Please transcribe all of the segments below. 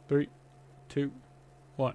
3, 2, 1.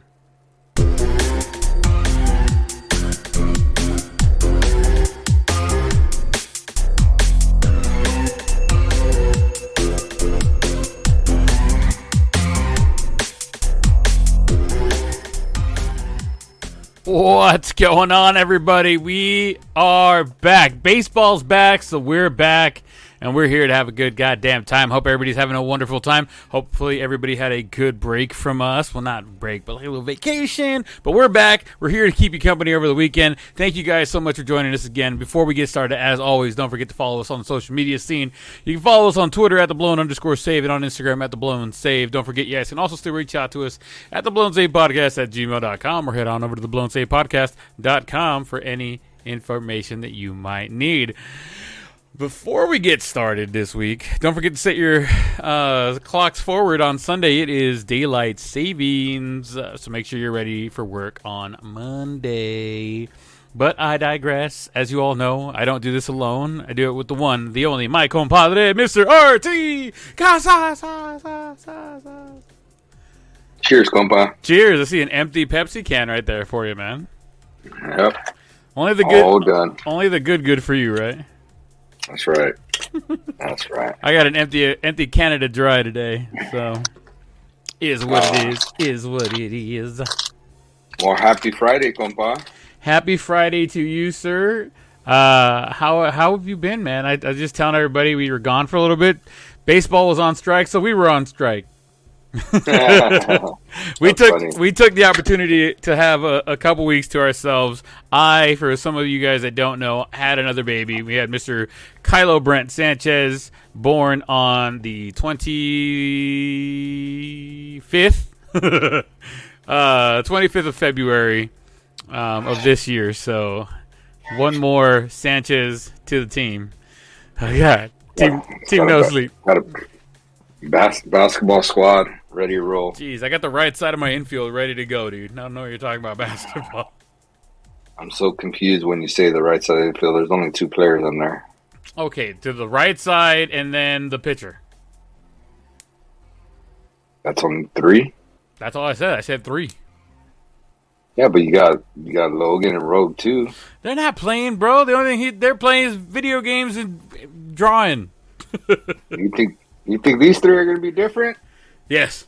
What's going on, everybody? We are back. Baseball's back, so we're back. And we're here to have a good goddamn time. Hope everybody's having a wonderful time. Hopefully everybody had a good break from us. Well, not break, but like a little vacation. But we're back. We're here to keep you company over the weekend. Thank you guys so much for joining us again. Before we get started, as always, don't forget to follow us on the social media scene. You can follow us on Twitter at @theblown_save and on Instagram at @theblown_save. Don't forget, you guys can also still reach out to us at theblownSavePodcast@gmail.com or head on over to theblownSavePodcast.com for any information that you might need. Before we get started this week, don't forget to set your clocks forward. On Sunday, it is daylight savings, so make sure you're ready for work on Monday. But I digress. As you all know, I don't do this alone. I do it with the one, the only, my compadre, Mr. R.T. Casas. Cheers, compa. Cheers. I see an empty Pepsi can right there for you, man. Yep. Only the good. All done. Only the good for you, right? That's right. That's right. I got an empty Canada Dry today, so is what it is. Is what it is. Well, happy Friday, compa. Happy Friday to you, sir. How have you been, man? I was just telling everybody we were gone for a little bit. Baseball was on strike, so we were on strike. We took the opportunity to have a couple weeks to ourselves. For some of you guys that don't know, had another baby. We had Mr. Kylo Brent Sanchez, born on the 25th 25th of February of this year. So one more Sanchez to the team. Team no sleep. Got a basketball squad ready to roll. Jeez, I got the right side of my infield ready to go, dude. I don't know what you're talking about basketball. I'm so confused when you say the right side of the infield. There's only 2 players in there. Okay, to the right side and then the pitcher. That's only 3? That's all I said. I said 3. Yeah, but you got Logan and Rogue too. They're not playing, bro. The only thing they're playing is video games and drawing. You think these 3 are going to be different? Yes.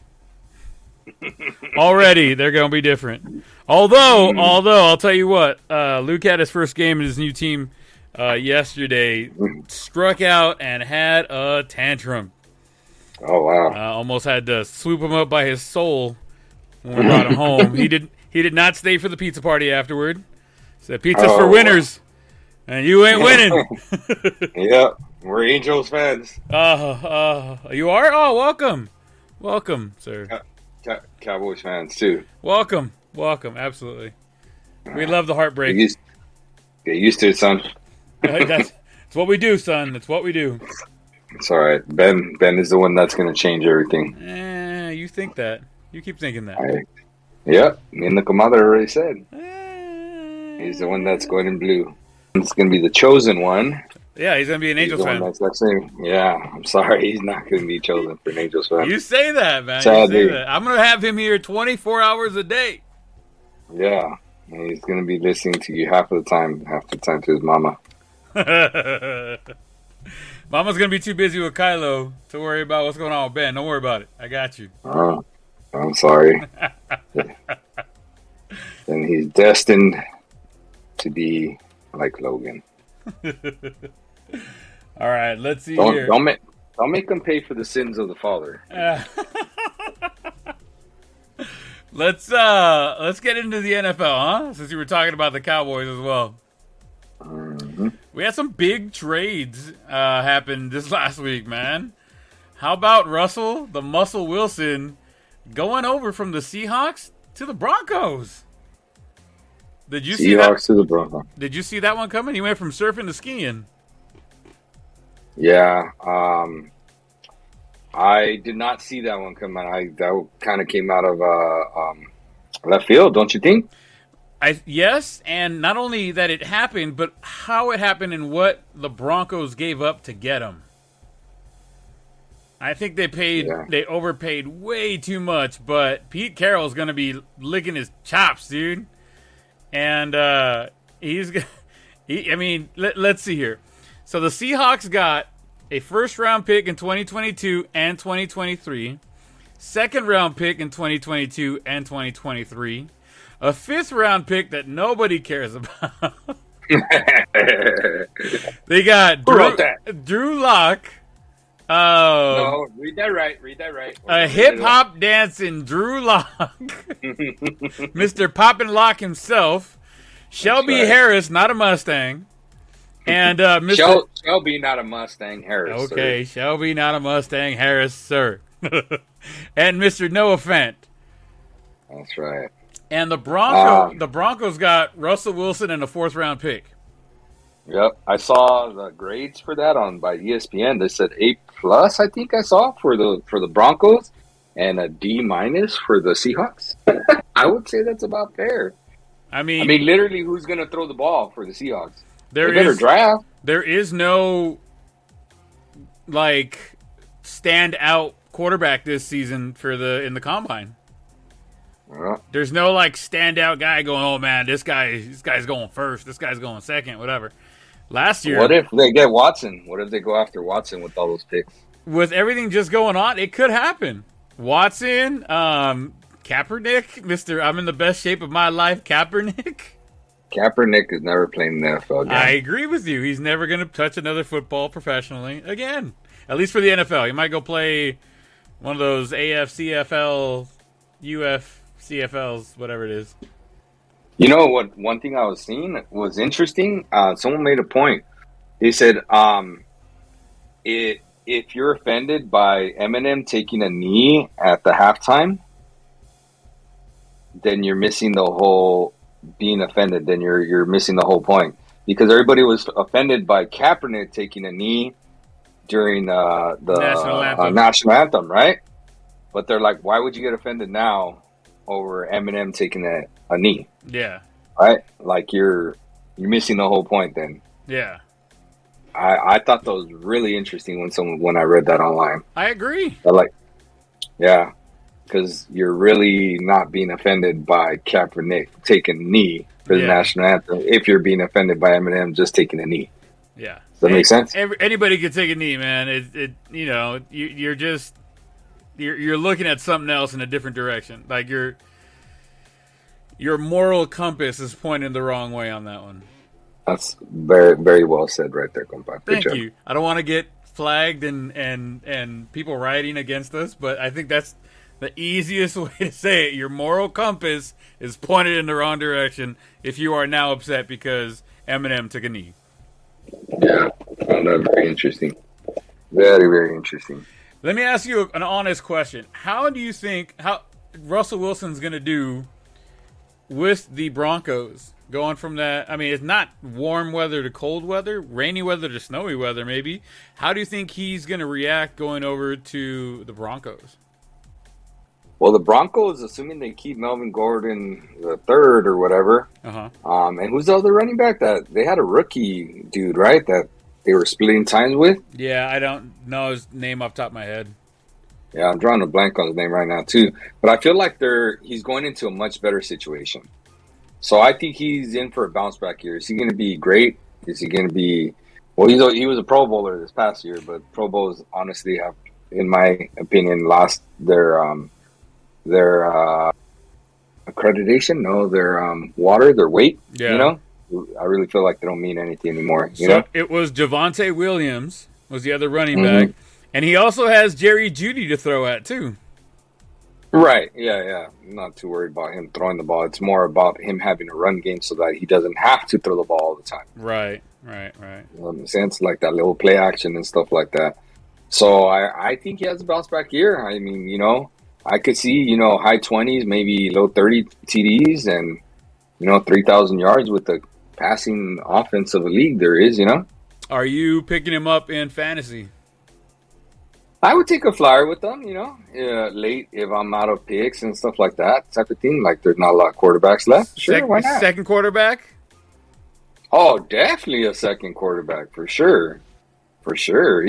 Already, they're going to be different. Although, I'll tell you what, Luke had his first game in his new team yesterday, struck out and had a tantrum. Oh, wow. Almost had to swoop him up by his soul when we brought him home. He did not stay for the pizza party afterward. Said, pizza's for winners, and you ain't winning. Yep. We're Angels fans. You are? Oh, welcome. Welcome, sir. Cowboys fans, too. Welcome. Absolutely. We love the heartbreak. Get used to it, son. That's what we do, son. It's what we do. It's all right. Ben is the one that's going to change everything. You think that. You keep thinking that. Yep. Me and the comadre already said. He's the one that's going in blue. It's going to be the chosen one. Yeah, he's going to be an Angels fan. Yeah, I'm sorry. He's not going to be chosen for an Angels fan. You say that, man. Sadly. You say that. I'm going to have him here 24 hours a day. Yeah. And he's going to be listening to you half the time to his mama. Mama's going to be too busy with Kylo to worry about what's going on with Ben. Don't worry about it. I got you. Oh, I'm sorry. And he's destined to be like Logan. All right, let's see here. Don't make him pay for the sins of the father. Let's get into the NFL, huh? Since you were talking about the Cowboys as well. Mm-hmm. We had some big trades happen this last week, man. How about Russell, the Muscle Wilson, going over from the Seahawks to the Broncos? Did you see that? Seahawks to the Broncos. Did you see that one coming? He went from surfing to skiing. Yeah, I did not see that one coming. That kind of came out of left field, don't you think? Yes, and not only that it happened, but how it happened and what the Broncos gave up to get him. I think they overpaid way too much, but Pete Carroll's going to be licking his chops, dude. And let's see here. So the Seahawks got a first-round pick in 2022 and 2023, second-round pick in 2022 and 2023, a fifth-round pick that nobody cares about. They got Drew Lock. No, read that right. A hip-hop dancing Drew Lock. Mr. Poppin' Lock himself. Shelby Harris, not a Mustang. And Mr. Shelby, not a Mustang Harris. Okay, sir. Shelby, not a Mustang Harris, sir. And Mr. Noah Fent. That's right. And the Broncos got Russell Wilson and a fourth-round pick. Yep, I saw the grades for that by ESPN. They said A+, I think I saw for the Broncos, and a D- for the Seahawks. I would say that's about fair. I mean, literally, who's going to throw the ball for the Seahawks? They better draft. There is no standout quarterback this season in the combine. There's no standout guy going, oh man, this guy's going first, this guy's going second, whatever. Last year, what if they get Watson? What if they go after Watson with all those picks? With everything just going on, it could happen. Watson, Kaepernick, Mr. I'm in the best shape of my life, Kaepernick. Kaepernick is never playing in the NFL again. I agree with you. He's never going to touch another football professionally again. At least for the NFL. He might go play one of those AFCFL, UFCFLs, whatever it is. You know what? One thing I was seeing was interesting. Someone made a point. They said, if you're offended by Eminem taking a knee at the halftime, then you're missing the whole being offended. Then you're missing the whole point, because everybody was offended by Kaepernick taking a knee during the national anthem, right? But they're like, why would you get offended now over Eminem taking a knee? Yeah, right. Like you're missing the whole point. Then yeah, I thought that was really interesting when I read that online. I agree. Yeah. Because you're really not being offended by Kaepernick taking a knee for the national anthem if you're being offended by Eminem just taking a knee. Yeah. Does that make sense? Anybody can take a knee, man. You're looking at something else in a different direction. Like your moral compass is pointing the wrong way on that one. That's very, very well said right there, compa. Thank you. I don't want to get flagged and people rioting against us, but I think that's the easiest way to say it. Your moral compass is pointed in the wrong direction if you are now upset because Eminem took a knee. Yeah, found that very interesting. Very, very interesting. Let me ask you an honest question. How do you think Russell Wilson's going to do with the Broncos? Going from that, I mean, it's not warm weather to cold weather, rainy weather to snowy weather, maybe. How do you think he's going to react going over to the Broncos? Well, the Broncos, assuming they keep Melvin Gordon the third or whatever, and who's the other running back? That they had a rookie dude, right? That they were splitting times with. Yeah, I don't know his name off the top of my head. Yeah, I'm drawing a blank on his name right now too. But I feel like he's going into a much better situation. So I think he's in for a bounce back year. Is he going to be great? Is he going to be? Well, he was a Pro Bowler this past year, but Pro Bowls honestly have, in my opinion, lost their accreditation. No, their weight. Yeah. You know, I really feel like they don't mean anything anymore. You know, it was Javonte Williams was the other running back, and he also has Jerry Jeudy to throw at too. Right. Yeah. I'm not too worried about him throwing the ball. It's more about him having a run game so that he doesn't have to throw the ball all the time. Right. In a sense, like that little play action and stuff like that. So I think he has a bounce back year. I mean, you know, I could see, you know, high 20s, maybe low 30 TDs and, you know, 3,000 yards with the passing offense of a league there is, you know. Are you picking him up in fantasy? I would take a flyer with them, you know, late if I'm out of picks and stuff like that type of thing. Like there's not a lot of quarterbacks left. Sure, why not? Second quarterback? Oh, definitely a second quarterback for sure. For sure.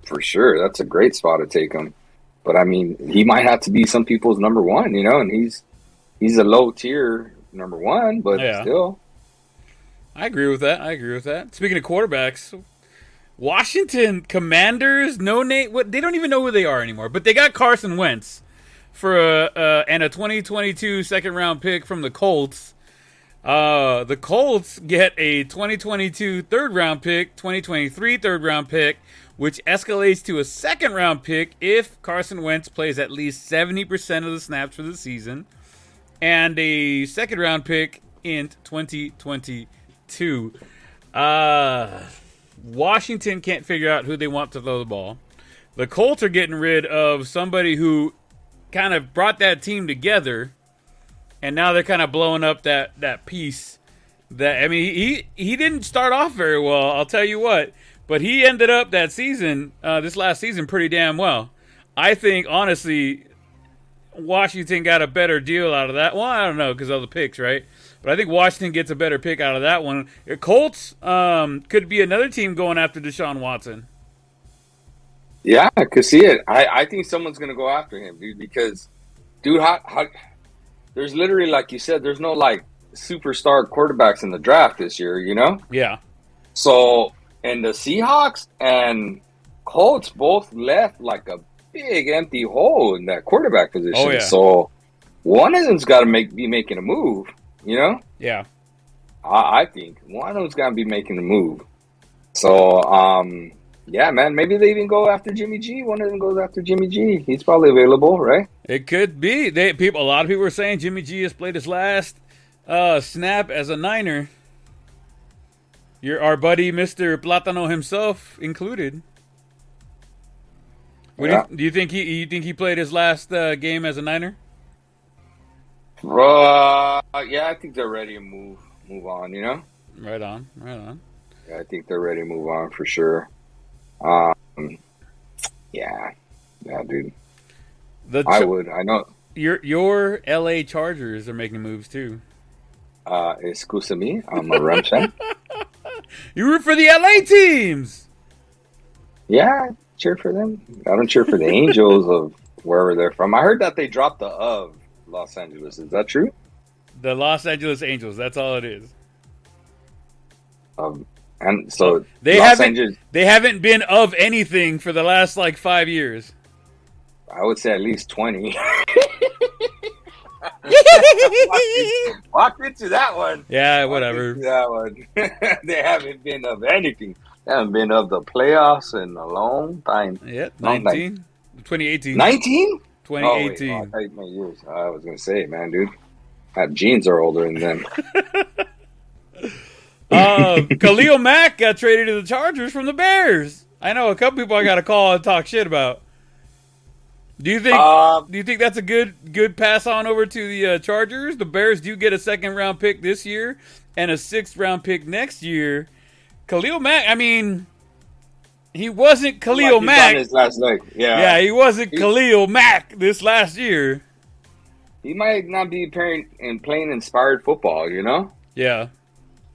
for sure. That's a great spot to take him. But I mean, he might have to be some people's number one, and he's a low tier number one, but still. I agree with that. Speaking of quarterbacks, Washington Commanders, they don't even know who they are anymore, but they got Carson Wentz for a 2022 second round pick from the Colts. The Colts get a 2022 third round pick, 2023 third round pick, which escalates to a second round pick if Carson Wentz plays at least 70% of the snaps for the season, and a second round pick in 2022. Washington can't figure out who they want to throw the ball. The Colts are getting rid of somebody who kind of brought that team together, and now they're kind of blowing up that piece. He didn't start off very well, I'll tell you what, but he ended up that season, this last season, pretty damn well. I think, honestly, Washington got a better deal out of that. Well, I don't know because of the picks, right? But I think Washington gets a better pick out of that one. Colts could be another team going after Deshaun Watson. Yeah, I could see it. I think someone's going to go after him, dude, because, dude, how there's literally, like you said, there's no, like, superstar quarterbacks in the draft this year, Yeah. So, and the Seahawks and Colts both left, like, a big empty hole in that quarterback position. Oh, yeah. So, one of them's got to be making a move, Yeah. I think one of them's got to be making a move. So, yeah, man, maybe they even go after Jimmy G. One of them goes after Jimmy G. He's probably available, right? It could be. A lot of people are saying Jimmy G has played his last snap as a Niner. Our buddy Mr. Platano himself included. Yeah. Do you think he played his last game as a Niner? Yeah, I think they're ready to move on, Right on. Yeah, I think they're ready to move on for sure. Yeah, dude. I know. Your LA Chargers are making moves too. Excuse me, I'm a Rams fan. You root for the LA teams. Yeah, I cheer for them. I don't cheer for the Angels of wherever they're from. I heard that they dropped the of Los Angeles. Is that true? The Los Angeles Angels. That's all it is. And so they haven't been of anything for the last 5 years. I would say at least 20. Walked into that one. Yeah, whatever. That one. They haven't been of anything. They haven't been of the playoffs in a long time. Yeah, 2018. 19? 2018. I thought my years. I was going to say, man, dude. My jeans are older than them. Khalil Mack got traded to the Chargers from the Bears. I know a couple people I got to call and talk shit about. Do you think that's a good pass on over to the Chargers? The Bears do get a second round pick this year and a 6th round pick next year. Khalil Mack, I mean, he wasn't Khalil Mack. His last leg. Yeah, he wasn't Khalil Mack this last year. He might not be playing inspired football, Yeah.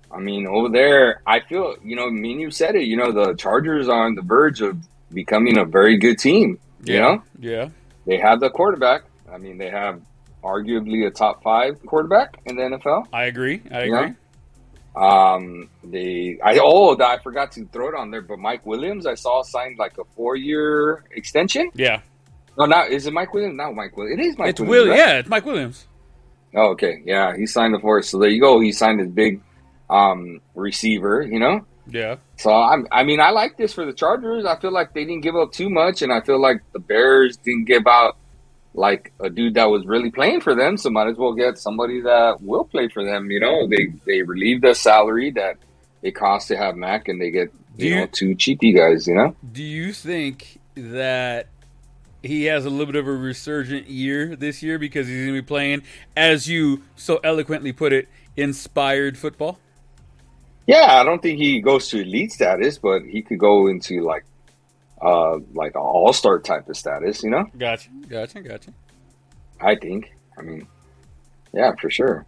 I mean, over there, I feel, me and you said it, the Chargers are on the verge of becoming a very good team, you know? Yeah. They have the quarterback. I mean, they have arguably a top 5 quarterback in the NFL. I agree. I forgot to throw it on there, but Mike Williams, I saw signed a 4-year extension. Yeah. No, is it Mike Williams? Not Mike Williams. It is Mike Williams. Right? Yeah, it's Mike Williams. Oh, okay. Yeah, he signed the 4. So there you go. He signed his big receiver, Yeah. So I mean, I like this for the Chargers. I feel like they didn't give up too much, and I feel like the Bears didn't give out a dude that was really playing for them. So might as well get somebody that will play for them. They relieve the salary that it costs to have Mac, and they get 2 cheapy guys. Do you think that he has a little bit of a resurgent year this year because he's going to be playing, as you so eloquently put it, inspired football? Yeah, I don't think he goes to elite status, but he could go into like an all-star type of status, Gotcha. I think. I mean, yeah, for sure.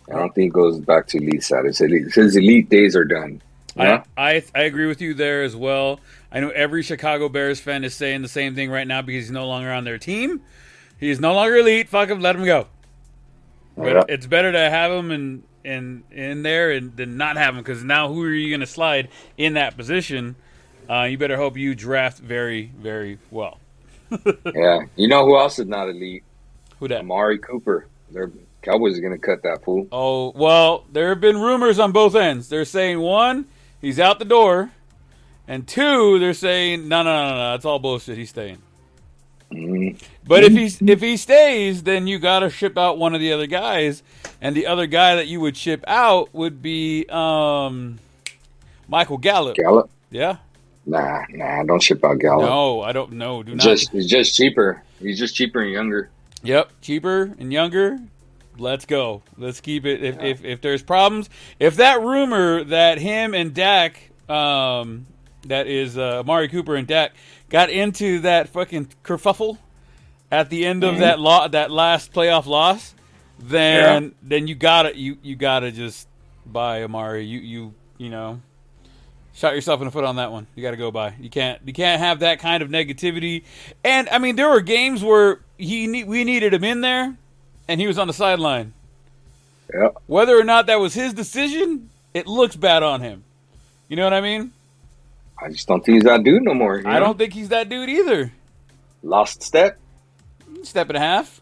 I don't think he goes back to elite status. His elite days are done. Yeah. I agree with you there as well. I know every Chicago Bears fan is saying the same thing right now because he's no longer on their team. He's no longer elite. Fuck him, let him go. But it's better to have him in there and than not have him, because now who are you going to slide in that position? You better hope you draft very, very well. Yeah. You know who else is not elite? Who that? Amari Cooper. Their Cowboys are going to cut that fool. Oh, well, there have been rumors on both ends. They're saying, one, he's out the door, and two, they're saying, no, it's all bullshit. He's staying. Mm-hmm. But if he stays, then you got to ship out one of the other guys, and the other guy that you would ship out would be Michael Gallup. Gallup? Yeah. Nah, don't ship out Gallup. No, I don't know. Do not. He's just cheaper. He's just cheaper and younger. Yep, cheaper and younger. Let's go. Let's keep it. If there's problems, if that rumor that him and Dak, that is Amari Cooper and Dak, got into that fucking kerfuffle at the end of that last playoff loss, then you gotta just buy Amari. You know, shot yourself in the foot on that one. You got to go by. You can't have that kind of negativity. And I mean, there were games where we needed him in there, and he was on the sideline. Yeah. Whether or not that was his decision, it looks bad on him. You know what I mean? I just don't think he's that dude no more. I don't think he's that dude either. Lost step? Step and a half.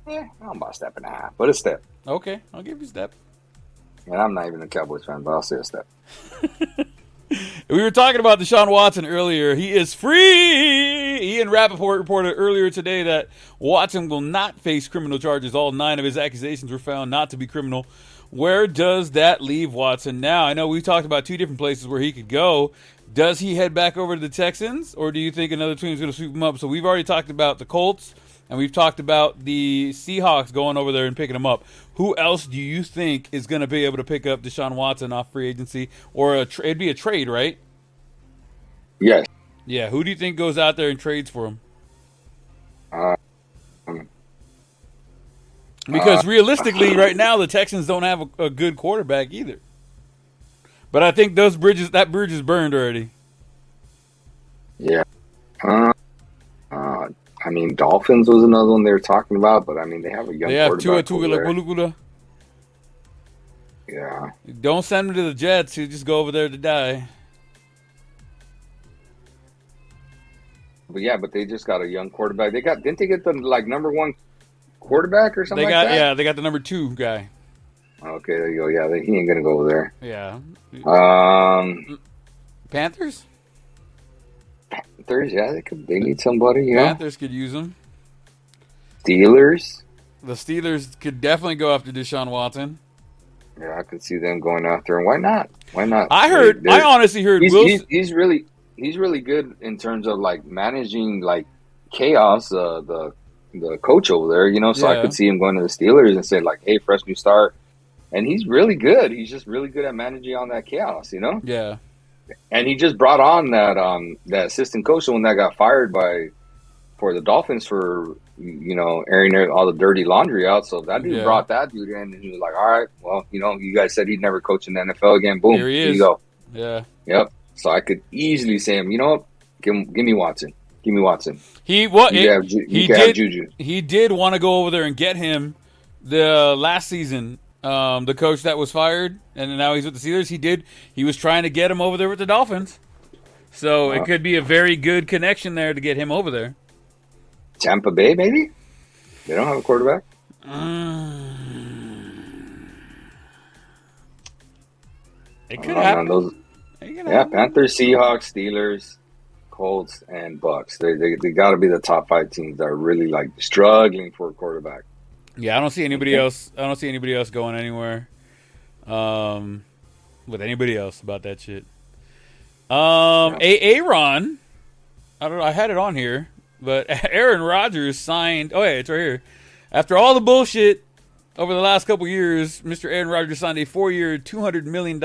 Yeah, I don't know about a step and a half, but a step. Okay, I'll give you a step. And I'm not even a Cowboys fan, but I'll say a step. We were talking about Deshaun Watson earlier. He is free. Ian Rappaport reported earlier today that Watson will not face criminal charges. All 9 of his accusations were found not to be criminal. Where does that leave Watson now? I know we talked about 2 different places where he could go. Does he head back over to the Texans, or do you think another team is going to sweep him up? So we've already talked about the Colts, and we've talked about the Seahawks going over there and picking him up. Who else do you think is going to be able to pick up Deshaun Watson off free agency? Or it'd be a trade, right? Yes. Yeah, who do you think goes out there and trades for him? Because realistically, right now, the Texans don't have a good quarterback either. But I think that bridge is burned already. Yeah. I mean, Dolphins was another one they were talking about, but I mean, they have a young quarterback. Yeah. Don't send him to the Jets. He'll just go over there to die. But they just got a young quarterback. Didn't they get the number 1 quarterback or something like that? Yeah, they got the number 2 guy. Okay, there you go. Yeah, he ain't gonna go over there. Yeah. Panthers, yeah, they need somebody. Yeah, Panthers could use him. Steelers. The Steelers could definitely go after Deshaun Watson. Yeah, I could see them going after him. Why not? I honestly heard he's really good in terms of managing chaos. The coach over there, so I could see him going to the Steelers and say hey, fresh new start. And he's really good. He's just really good at managing all that chaos, Yeah. And he just brought on that assistant coach, the one that got fired for the Dolphins for airing all the dirty laundry out. So that dude brought that dude in, and he was like, all right, well, you guys said he'd never coach in the NFL again. Boom, here you go. Yeah. Yep. So I could easily say him, give me Watson. Give me Watson. He have Juju. He did want to go over there and get him the last season. The coach that was fired, and now he's with the Steelers. He was trying to get him over there with the Dolphins. So it could be a very good connection there to get him over there. Tampa Bay, maybe? They don't have a quarterback? It could happen. Panthers, Seahawks, Steelers, Colts, and Bucks. They got to be the top 5 teams that are really struggling for a quarterback. Yeah, I don't see anybody else. I don't see anybody else going anywhere with anybody else about that shit. Aaron, I don't know. I had it on here, but Aaron Rodgers signed. Oh, yeah, it's right here. After all the bullshit over the last couple years, Mr. Aaron Rodgers signed a 4-year, $200 million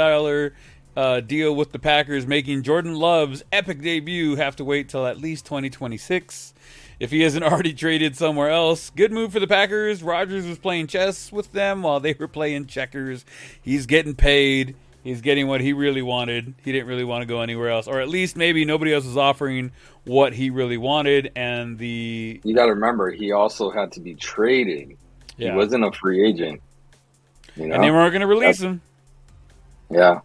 deal with the Packers, making Jordan Love's epic debut have to wait till at least 2026. If he hasn't already traded somewhere else. Good move for the Packers. Rodgers was playing chess with them while they were playing checkers. He's getting paid. He's getting what he really wanted. He didn't really want to go anywhere else, or at least maybe nobody else was offering what he really wanted. And you got to remember, he also had to be traded. Yeah. He wasn't a free agent, and they weren't going to release him. Yeah,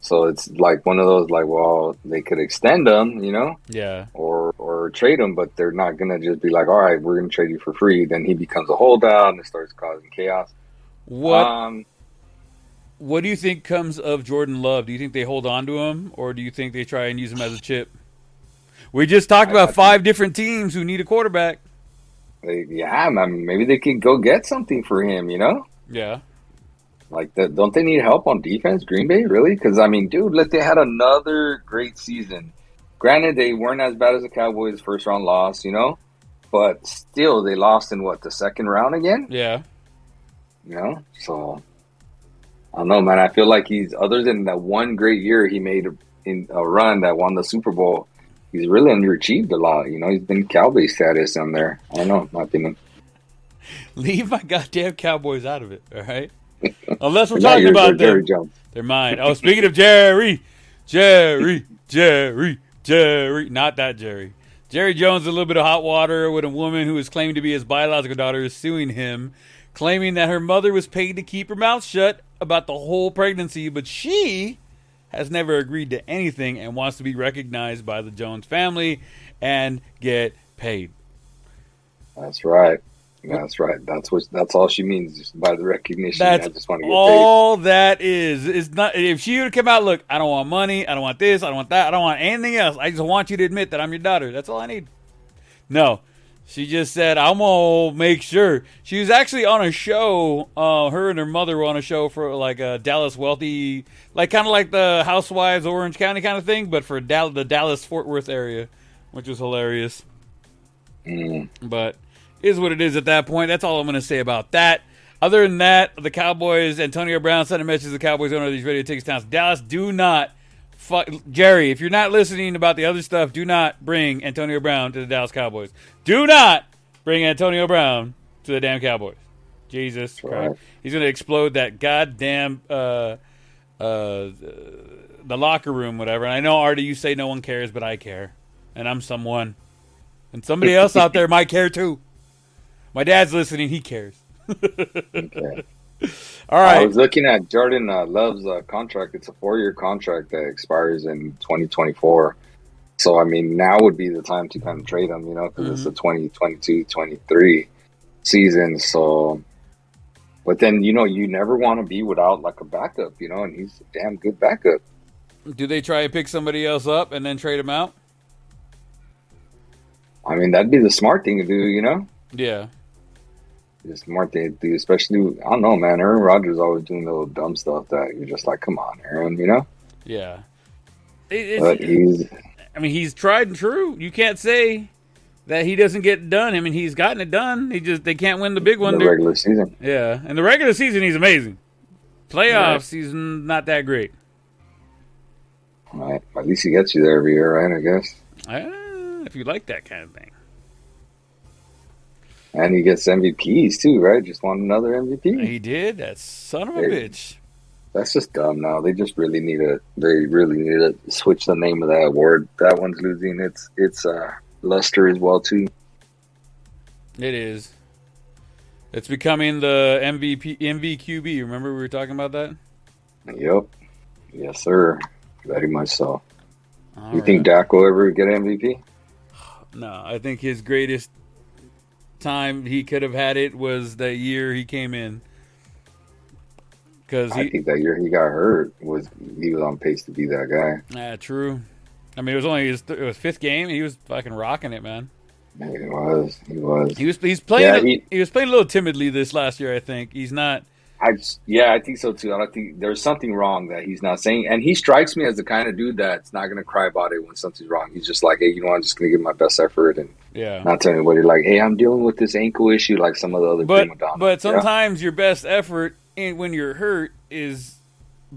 so it's like one of those, like, well, they could extend him, yeah, or trade him, but they're not going to just be like, all right, we're going to trade you for free. Then he becomes a holdout and it starts causing chaos. What do you think comes of Jordan Love? Do you think they hold on to him, or do you think they try and use him as a chip? We just talked about 5 different teams who need a quarterback. Yeah, man, maybe they could go get something for him, Yeah. Like, don't they need help on defense, Green Bay, really? Because, I mean, dude, look, they had another great season. Granted, they weren't as bad as the Cowboys' first-round loss, but still, they lost in, the second round again? Yeah. So... I don't know, man. I feel like other than that one great year he made in a run that won the Super Bowl, he's really underachieved a lot. He's been Cowboy status on there. I don't know, my opinion. Leave my goddamn Cowboys out of it, all right? Unless we're talking about them. Jerry Jones. They're mine. Oh, speaking of Jerry. Not that Jerry. Jerry Jones, a little bit of hot water with a woman who is claiming to be his biological daughter is suing him, claiming that her mother was paid to keep her mouth shut about the whole pregnancy, but she has never agreed to anything and wants to be recognized by the Jones family and get paid. That's right. That's right. That's all she means, just by the recognition. That's I just want to get all paid. That is. It's not. If she would have come out, look, I don't want money, I don't want this, I don't want that, I don't want anything else. I just want you to admit that I'm your daughter. That's all I need. No. She just said, I'm going to make sure. She was actually on a show. Her and her mother were on a show for like a Dallas wealthy, like kind of like the Housewives Orange County kind of thing, but for the Dallas-Fort Worth area, which was hilarious. But is what it is at that point. That's all I'm going to say about that. Other than that, the Cowboys, Antonio Brown sent a message to the Cowboys owner of these radio tickets towns. Dallas, do not Jerry, if you're not listening about the other stuff, do not bring Antonio Brown to the Dallas Cowboys. Do not bring Antonio Brown to the damn Cowboys. Jesus Christ. He's going to explode that goddamn the locker room, whatever. And I know, Artie, you say no one cares, but I care. And I'm someone. And somebody else out there might care too. My dad's listening. He cares. Okay. All right. I was looking at Jordan Love's contract. It's a 4-year contract that expires in 2024. So, I mean, now would be the time to kind of trade him, because it's the 2022-23 season. So, but then, you never want to be without like a backup, and he's a damn good backup. Do they try to pick somebody else up and then trade him out? I mean, that'd be the smart thing to do, Yeah. The smart thing to do, especially, I don't know, man. Aaron Rodgers always doing little dumb stuff that you're just like, come on, Aaron, Yeah. But he's tried and true. You can't say that he doesn't get it done. I mean, he's gotten it done. They can't win the big one. The regular season. Yeah. In the regular season, he's amazing. Playoffs, he's not that great. Right. At least he gets you there every year, right, I guess. If you like that kind of thing. And he gets MVPs too, right? Just won another MVP. He did. That son of a bitch. That's just dumb now. They just really need to switch the name of that award. That one's losing its luster as well too. It is. It's becoming the MVQB. Remember we were talking about that? Yep. Yes, sir. Very much so. You think Dak will ever get MVP? No, I think his greatest time he could have had it was the year he came in. I think that year he got hurt he was on pace to be that guy. Yeah, true. I mean, it was only his fifth game. He was fucking rocking it, man. Yeah, he was. He's playing. Yeah, he was playing a little timidly this last year. I think he's not. I think so too. I don't think there's something wrong that he's not saying, and he strikes me as the kind of dude that's not gonna cry about it when something's wrong. He's just like, hey, I'm just gonna give my best effort and not tell anybody like, hey, I'm dealing with this ankle issue, like some of the other prima donnas. But sometimes your best effort when you're hurt is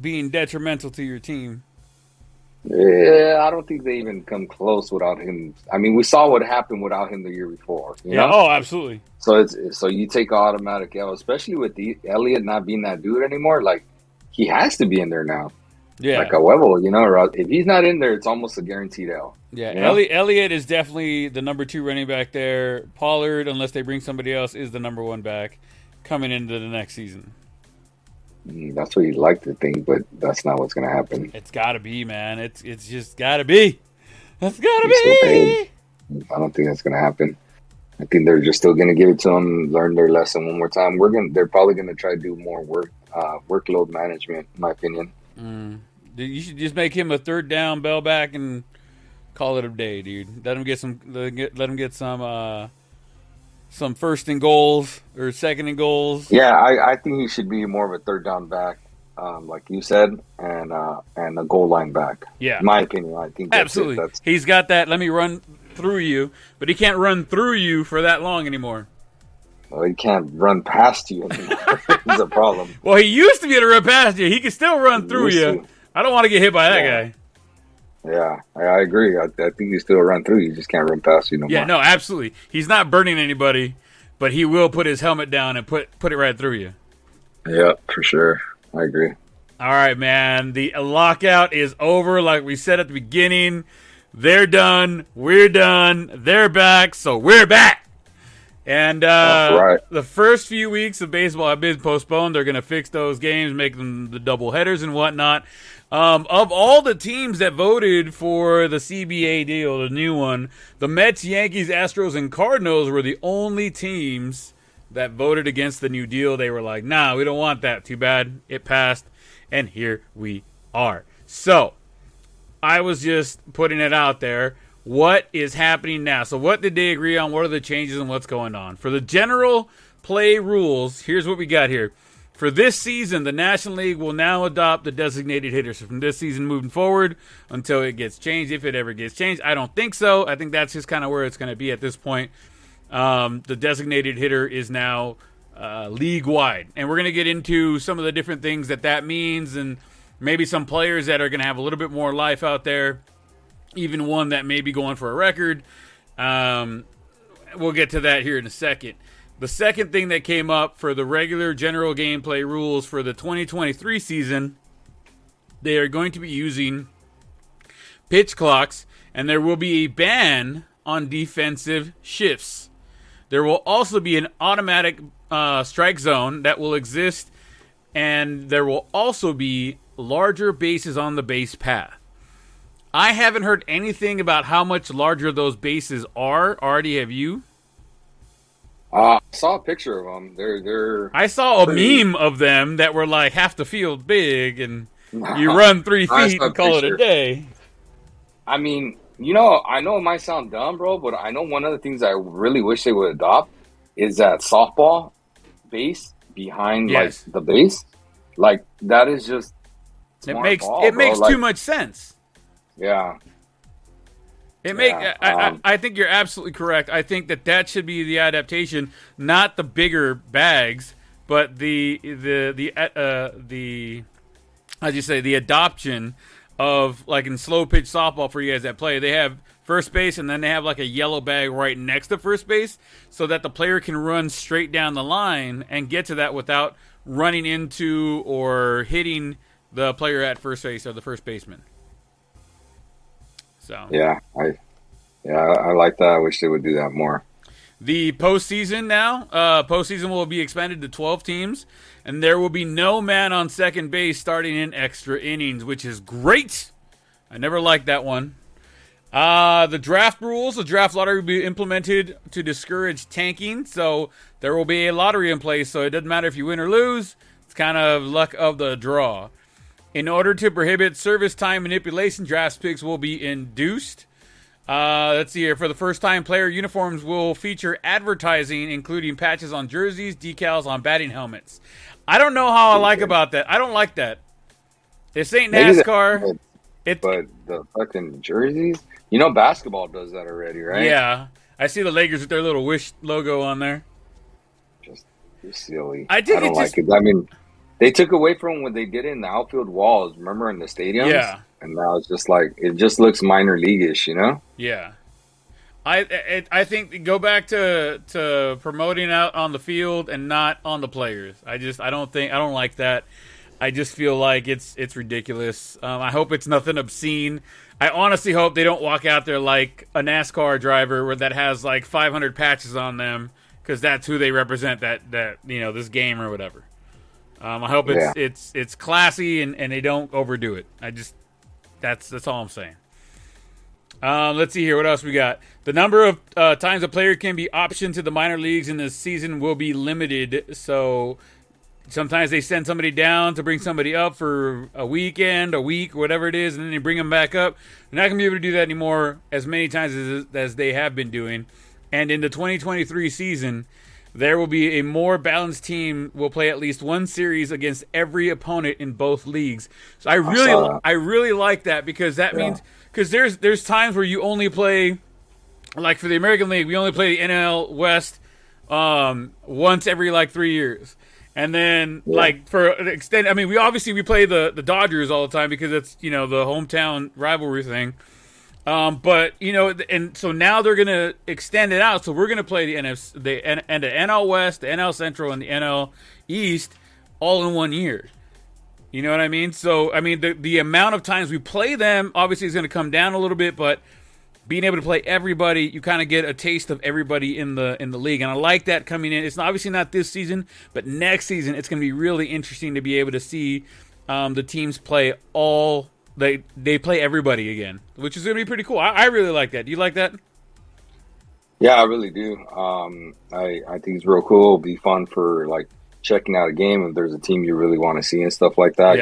being detrimental to your team. Yeah, I don't think they even come close without him. I mean, we saw what happened without him the year before. You know? Oh, absolutely. So you take automatic L, especially with Elliott not being that dude anymore. Like, he has to be in there now. Yeah. Like a huevo, you know. If he's not in there, it's almost a guaranteed L. Yeah, you know? Elliott is definitely the number 2 running back there. Pollard, unless they bring somebody else, is the number 1 back coming into the next season. That's what you'd like to think, but that's not what's going to happen. It's got to be, man. It's just got to be. That's got to be. I don't think that's going to happen. I think they're just still going to give it to them, learn their lesson one more time. They're probably going to try to do more workload management, in my opinion. You should just make him a third down bell back and call it a day, dude. Let him get some first and goals or second and goals. Yeah, I think he should be more of a third down back, like you said, and a goal line back. Yeah, in my opinion, I think absolutely. He's got that. Let me run through you, but he can't run through you for that long anymore. Well, he can't run past you anymore. It's a problem. Well, he used to be able to run past you. He can still run through you. I don't want to get hit by that guy. Yeah, I agree. I think you still run through. You just can't run past you no more. Yeah, no, absolutely. He's not burning anybody, but he will put his helmet down and put it right through you. Yeah, for sure. I agree. All right, man. The lockout is over. Like we said at the beginning, they're done. We're done. They're back. So we're back. And the first few weeks of baseball have been postponed. They're going to fix those games, make them the double headers and whatnot. Of all the teams that voted for the CBA deal, the new one, the Mets, Yankees, Astros, and Cardinals were the only teams that voted against the new deal. They were like, nah, we don't want that. Too bad. It passed. And here we are. So, I was just putting it out there. What is happening now? So what did they agree on? What are the changes and what's going on? For the general play rules, here's what we got here. For this season, the National League will now adopt the designated hitter. So from this season moving forward until it gets changed, if it ever gets changed. I don't think so. I think that's just kind of where it's going to be at this point. The designated hitter is now league-wide. And we're going to get into some of the different things that means and maybe some players that are going to have a little bit more life out there. Even one that may be going for a record. We'll get to that here in a second. The second thing that came up for the regular general gameplay rules for the 2023 season, they are going to be using pitch clocks, and there will be a ban on defensive shifts. There will also be an automatic strike zone that will exist, and there will also be larger bases on the base path. I haven't heard anything about how much larger those bases are. Artie, have you? I saw a picture of them. They're I saw a meme of them that were like half the field big, and you run 3 feet and call it a day. I mean, I know it might sound dumb, bro, but I know one of the things I really wish they would adopt is that softball base behind like the base. Like that is just it makes too much sense. Yeah. I think you're absolutely correct. I think that should be the adaptation, not the bigger bags, but the how'd you say, the adoption of, like in slow pitch softball for you guys that play, they have first base and then they have like a yellow bag right next to first base so that the player can run straight down the line and get to that without running into or hitting the player at first base or the first baseman. So I like that. I wish they would do that more. The postseason now, postseason will be expanded to 12 teams, and there will be no man on second base starting in extra innings, which is great. I never liked that one. The draft rules, the draft lottery will be implemented to discourage tanking, so there will be a lottery in place, so it doesn't matter if you win or lose. It's kind of luck of the draw. In order to prohibit service time manipulation, draft picks will be induced. Let's see here. For the first time, player uniforms will feature advertising, including patches on jerseys, decals on batting helmets. I don't know how I like about that. I don't like that. This ain't NASCAR. But the fucking jerseys, basketball does that already, right? Yeah. I see the Lakers with their little Wish logo on there. Just silly. I don't like it. I mean, they took away from what they did in the outfield walls, remember, in the stadiums? Yeah. And now it's just like, it just looks minor league-ish, Yeah. I think go back to promoting out on the field and not on the players. I don't like that. I just feel like it's ridiculous. I hope it's nothing obscene. I honestly hope they don't walk out there like a NASCAR driver that has like 500 patches on them, because that's who they represent, that this game or whatever. I hope it's classy and they don't overdo it. That's all I'm saying. Let's see here. What else we got? The number of times a player can be optioned to the minor leagues in this season will be limited. So sometimes they send somebody down to bring somebody up for a week, whatever it is, and then they bring them back up. They're not going to be able to do that anymore as many times as they have been doing. And in the 2023 season, there will be a more balanced team will play at least one series against every opponent in both leagues. So I really like that, because that means, because there's times where you only play, like for the American League, we only play the NL West once every like 3 years. And then like for an extent, I mean, we play the Dodgers all the time because it's, the hometown rivalry thing. But and so now they're gonna extend it out. So we're gonna play the NL West, the NL Central, and the NL East all in 1 year. You know what I mean? So I mean the amount of times we play them obviously is gonna come down a little bit, but being able to play everybody, you kind of get a taste of everybody in the league, and I like that coming in. It's obviously not this season, but next season it's gonna be really interesting to be able to see the teams play all. They play everybody again, which is going to be pretty cool. I really like that. Do you like that? Yeah, I really do. I think it's real cool. It'll be fun for like checking out a game if there's a team you really want to see and stuff like that,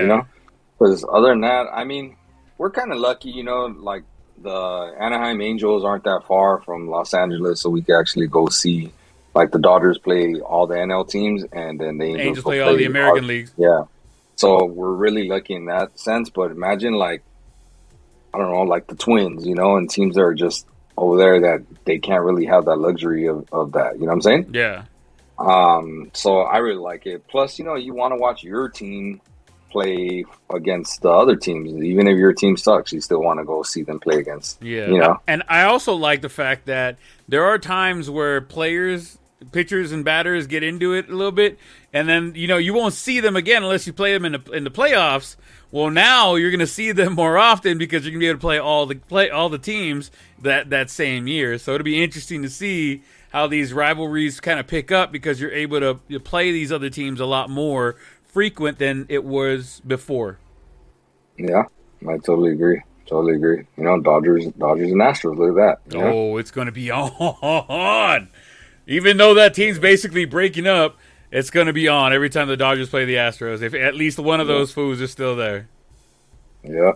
Because other than that, I mean, we're kind of lucky, like the Anaheim Angels aren't that far from Los Angeles, so we can actually go see like the Dodgers play all the NL teams, and then the Angels play all the American leagues. Yeah. So we're really lucky in that sense. But imagine, like, I don't know, like the Twins, and teams that are just over there that they can't really have that luxury of that. You know what I'm saying? Yeah. So I really like it. Plus, you want to watch your team play against the other teams. Even if your team sucks, you still want to go see them play against. Yeah. And I also like the fact that there are times where pitchers and batters get into it a little bit, and then you won't see them again unless you play them in the playoffs. Well, now you're going to see them more often because you're going to be able to play all the teams that same year. So it'll be interesting to see how these rivalries kind of pick up, because you're able to play these other teams a lot more frequent than it was before. Yeah, I totally agree. Dodgers and Astros. Look at that. Oh, it's going to be on. Even though that team's basically breaking up, it's going to be on every time the Dodgers play the Astros. If at least one of those fools is still there. Yeah,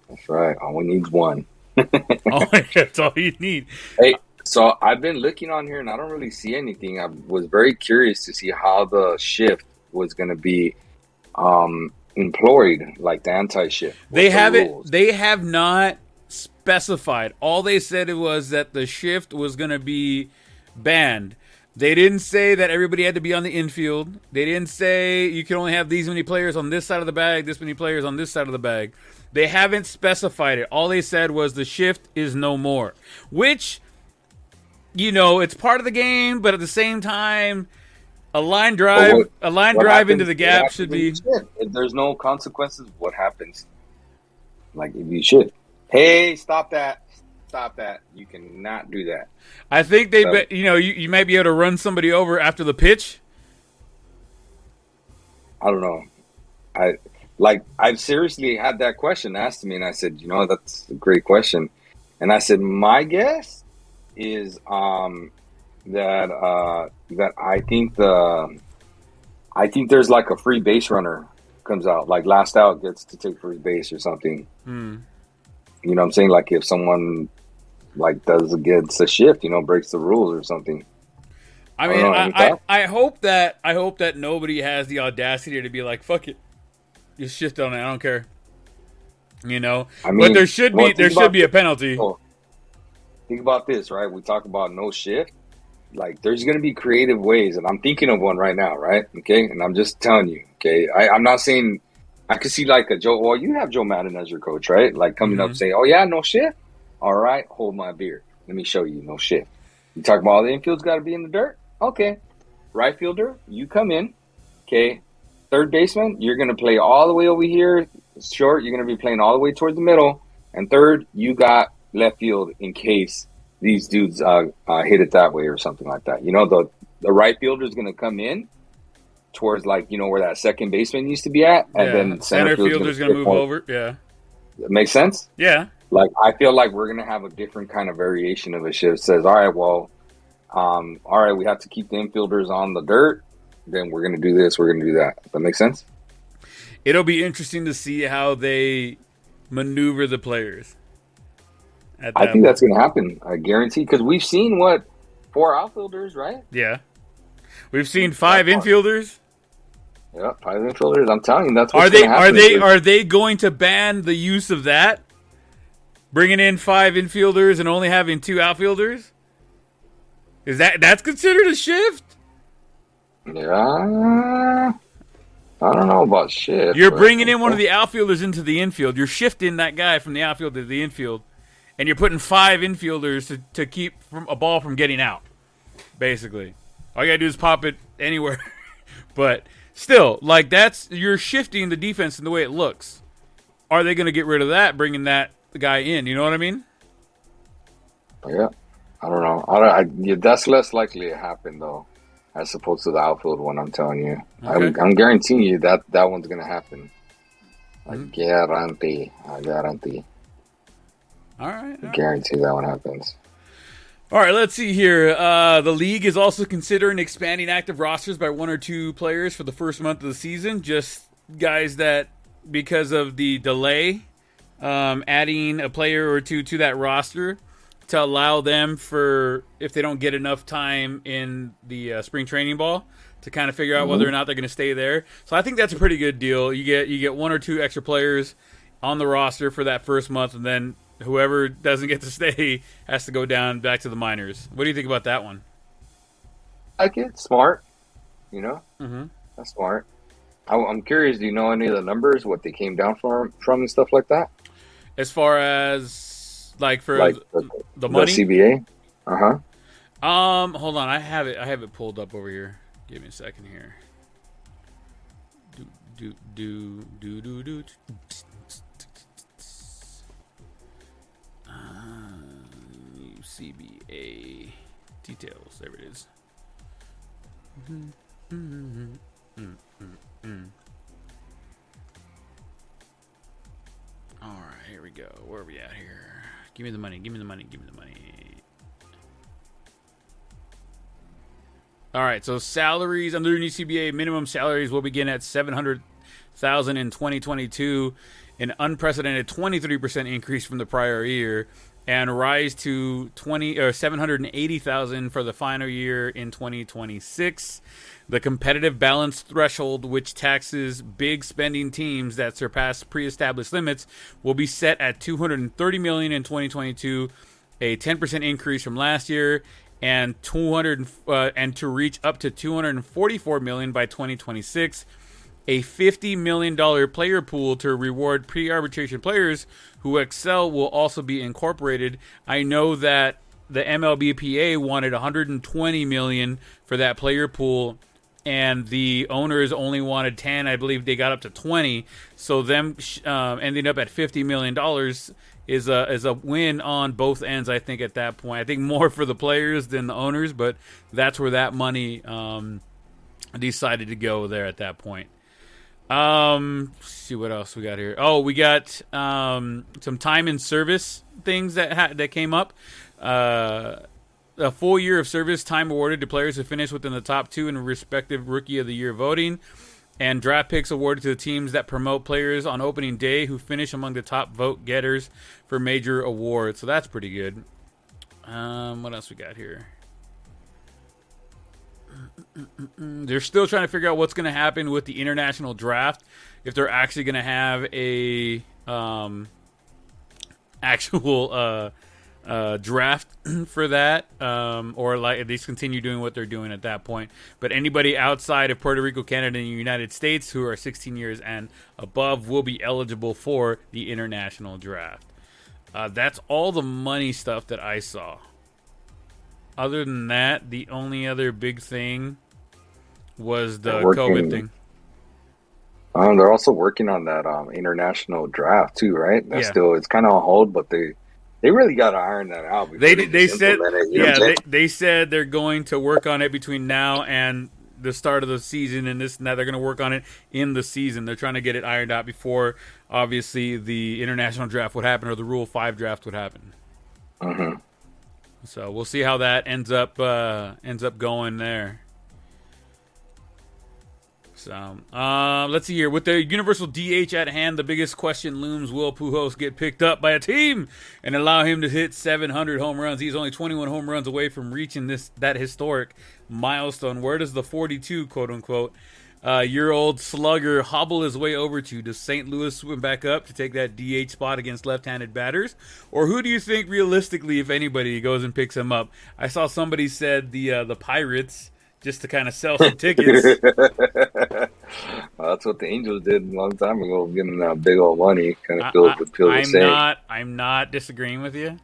that's right. All we need is one. That's all you need. Hey, so I've been looking on here, and I don't really see anything. I was very curious to see how the shift was going to be employed, like the anti-shift. They have not specified. All they said was that the shift was going to be banned. They didn't say that everybody had to be on the infield. They didn't say you can only have these many players on this side of the bag, this many players on this side of the bag. They haven't specified it. All they said was the shift is no more, which, it's part of the game, but at the same time, a line drive into the gap should be. If there's no consequences, what happens? Like if you shift, hey, stop that. You cannot do that. I think you might be able to run somebody over after the pitch. I don't know. I've seriously had that question asked to me, and I said, that's a great question. And I said, my guess is that I think there's like a free base runner comes out, like last out gets to take first base or something. You know what I'm saying? Like if someone like does against a shift, breaks the rules or something. I mean, I hope that nobody has the audacity to be like, fuck it, just shift on it. I don't care. But there should be a penalty. Think about this, right? We talk about no shift. Like there's going to be creative ways, and I'm thinking of one right now, right? Okay, and I'm just telling you, okay. I'm not saying I could see like a Joe. Well, you have Joe Madden as your coach, right? Like coming up saying, "Oh yeah, no shift." All right, hold my beer. Let me show you no shift. You talk about all the infield's got to be in the dirt. Okay, right fielder, you come in. Okay, third baseman, you're going to play all the way over here. Short, you're going to be playing all the way towards the middle. And third, you got left field in case these dudes hit it that way or something like that. You know, the right fielder is going to come in towards, like, you know, where that second baseman used to be at. And then center fielder's going to move over. Yeah. That makes sense? Yeah. Like, I feel like we're going to have a different kind of variation of a shift. It says, all right, well, all right, we have to keep the infielders on the dirt. Then we're going to do this. We're going to do that. That makes sense? It'll be interesting to see how they maneuver the players. I think that's going to happen. I guarantee. Because we've seen, 4 outfielders, right? Yeah. We've seen 5 infielders. Yeah, 5 infielders. I'm telling you, that's what's going to happen. Are they going to ban the use of that? Bringing in 5 infielders and only having 2 outfielders? Is that's considered a shift? Yeah. I don't know about shift. You're bringing in one of the outfielders into the infield. You're shifting that guy from the outfield to the infield. And you're putting 5 infielders to keep a ball from getting out, basically. All you got to do is pop it anywhere. But still, like, you're shifting the defense in the way it looks. Are they going to get rid of that, bringing that guy in? You know what I mean? Yeah. I don't know. That's less likely to happen, though, as opposed to the outfield one, I'm telling you. Okay. I'm guaranteeing you that one's going to happen. I guarantee. All right. I guarantee that one happens. All right, let's see here. The league is also considering expanding active rosters by 1 or 2 players for the first month of the season. Just guys that, because of the delay, adding a player or 2 to that roster to allow them, for if they don't get enough time in the spring training ball, to kind of figure out whether or not they're going to stay there. So I think that's a pretty good deal. You get 1 or 2 extra players on the roster for that first month, and then whoever doesn't get to stay has to go down back to the minors. What do you think about that one? I like it. Smart. You know? Mm-hmm. That's smart. I'm curious, do you know any of the numbers, what they came down from and stuff like that? As far as, like, for the money? The CBA? Uh-huh. Hold on. I have it pulled up over here. Give me a second here. Do. CBA details. There it is. All right, here we go. Where are we at here? Give me the money. All right, so salaries under the new CBA, minimum salaries will begin at $700,000 in 2022, an unprecedented 23% increase from the prior year, and rise to $780,000 for the final year in 2026. The competitive balance threshold, which taxes big spending teams that surpass pre-established limits, will be set at $230 million in 2022, a 10% increase from last year, and to reach up to $244 million by 2026. A $50 million player pool to reward pre-arbitration players who excel will also be incorporated. I know that the MLBPA wanted $120 million for that player pool, and the owners only wanted 10. I believe they got up to 20. So them ending up at $50 million is a win on both ends, I think, at that point. I think more for the players than the owners, but that's where that money decided to go there at that point. See what else we got here. Oh, we got some time in service things that came up. A full year of service time awarded to players who finish within the top 2 in respective Rookie of the Year voting, and draft picks awarded to the teams that promote players on opening day who finish among the top vote getters for major awards. So that's pretty good. What else we got here? They're still trying to figure out what's going to happen with the international draft. If they're actually going to have a actual draft for that, or like at least continue doing what they're doing at that point. But anybody outside of Puerto Rico, Canada, and the United States who are 16 years and above will be eligible for the international draft. That's all the money stuff that I saw. Other than that, the only other big thing was the COVID thing. They're also working on that international draft too, right? That's Yeah. still, it's kind of on hold, but they really got to iron that out before They just said, implement it. You know what yeah, I'm saying? they said they're going to work on it between now and the start of the season, and this and that. They're going to work on it in the season. They're trying to get it ironed out before, obviously, the international draft would happen or the Rule 5 draft would happen. Mm-hmm. So we'll see how that ends up going there. So let's see here. With the universal DH at hand, the biggest question looms: will Pujols get picked up by a team and allow him to hit 700 home runs? He's only 21 home runs away from reaching that historic milestone. Where does the 42 quote unquote year old slugger hobble his way over to? Does St. Louis swim back up to take that DH spot against left-handed batters, or who do you think realistically, if anybody, goes and picks him up? I saw somebody said the Pirates, just to kind of sell some tickets. Well, that's what the Angels did a long time ago, getting that big old money. Kind of feels the same. I'm not disagreeing with you.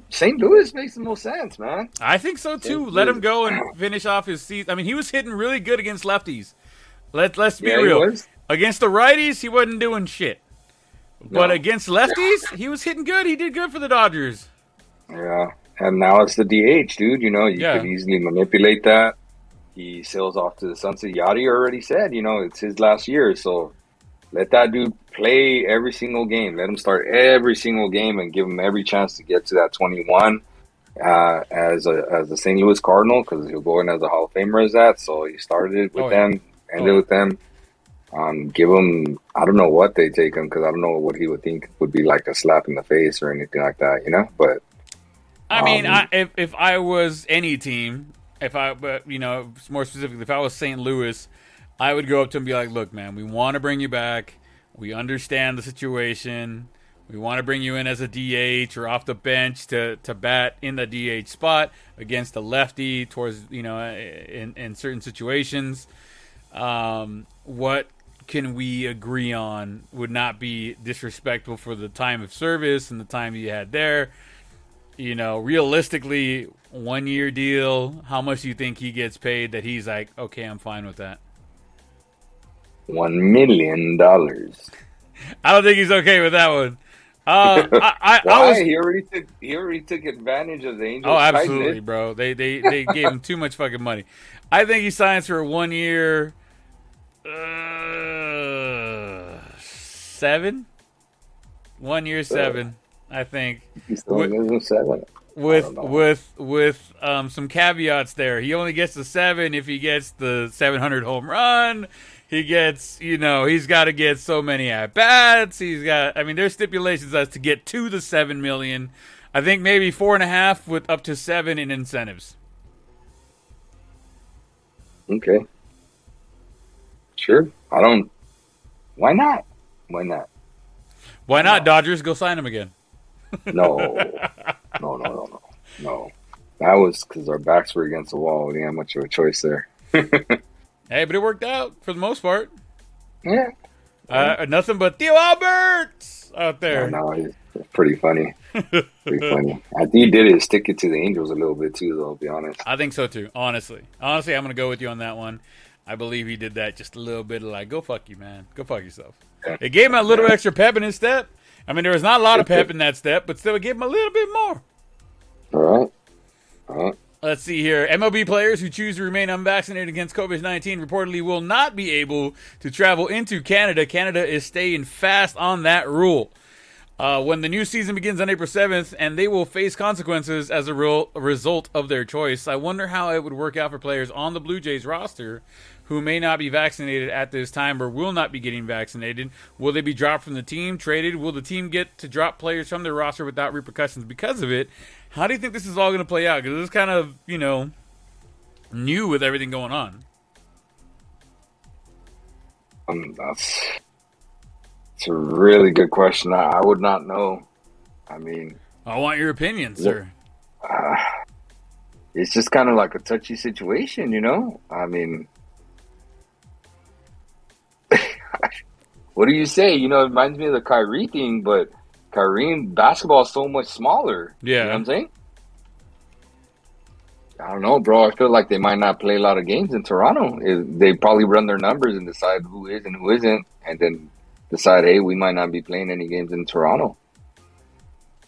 St. Louis makes the most sense, man. I think so too. Let him go and finish off his season. I mean, he was hitting really good against lefties. Let's be real. Against the righties, he wasn't doing shit. But against lefties, he was hitting good. He did good for the Dodgers. Yeah. And now it's the DH, dude. You know, you could easily manipulate that. He sails off to the sunset. Yachty already said, you know, it's his last year. So let that dude play every single game. Let him start every single game and give him every chance to get to that 21 as a St. Louis Cardinal, because he'll go in as a Hall of Famer as that. So he started with them, ended with them. Give him, I don't know what they take him, because I don't know what he would think would be like a slap in the face or anything like that, you know? But I mean, if I was any team, but you know, more specifically, if I was St. Louis, I would go up to him and be like, "Look, man, we want to bring you back. We understand the situation. We want to bring you in as a DH or off the bench to bat in the DH spot against a lefty towards, you know, in certain situations. What can we agree on would not be disrespectful for the time of service and the time you had there? You know, realistically, 1 year deal, how much do you think he gets paid that he's like, okay, I'm fine with that? $1 million. I don't think he's okay with that one. Why? He already took advantage of the Angels. Oh, absolutely, bro. They gave him too much fucking money. I think he signs for 1 year, 7. 1 year, 7. I think with some caveats there. He only gets the 7 if he gets the 700 home run. He gets, you know, he's got to get so many at bats. There's stipulations as to get to the 7 million. I think maybe 4.5 with up to 7 in incentives. Okay. Sure. Why not? Why not, Dodgers? Go sign him again. No. That was because our backs were against the wall. We didn't have much of a choice there. Hey, but it worked out for the most part. Yeah. Nothing but Theo Alberts out there. No, he's pretty funny. I think he did it, stick it to the Angels a little bit too, though, to be honest. I think so too, honestly. I'm going to go with you on that one. I believe he did that just a little bit of like, go fuck you, man. Go fuck yourself. Yeah. It gave him a little extra pep in his step. I mean, there was not a lot of pep in that step, but still it gave him a little bit more. All right. Let's see here. MLB players who choose to remain unvaccinated against COVID-19 reportedly will not be able to travel into Canada. Canada is staying fast on that rule. When the new season begins on April 7th, and they will face consequences as a result of their choice. I wonder how it would work out for players on the Blue Jays roster who may not be vaccinated at this time or will not be getting vaccinated. Will they be dropped from the team, traded? Will the team get to drop players from their roster without repercussions because of it? How do you think this is all going to play out? Because this is kind of, you know, new with everything going on. It's a really good question. I would not know. I mean, I want your opinion, sir. It's just kind of like a touchy situation, you know? I mean, what do you say? You know, it reminds me of the Kyrie thing, but Kyrie basketball is so much smaller. Yeah. You know what I'm saying? I don't know, bro. I feel like they might not play a lot of games in Toronto. They probably run their numbers and decide who is and who isn't, and then decide, hey, we might not be playing any games in Toronto.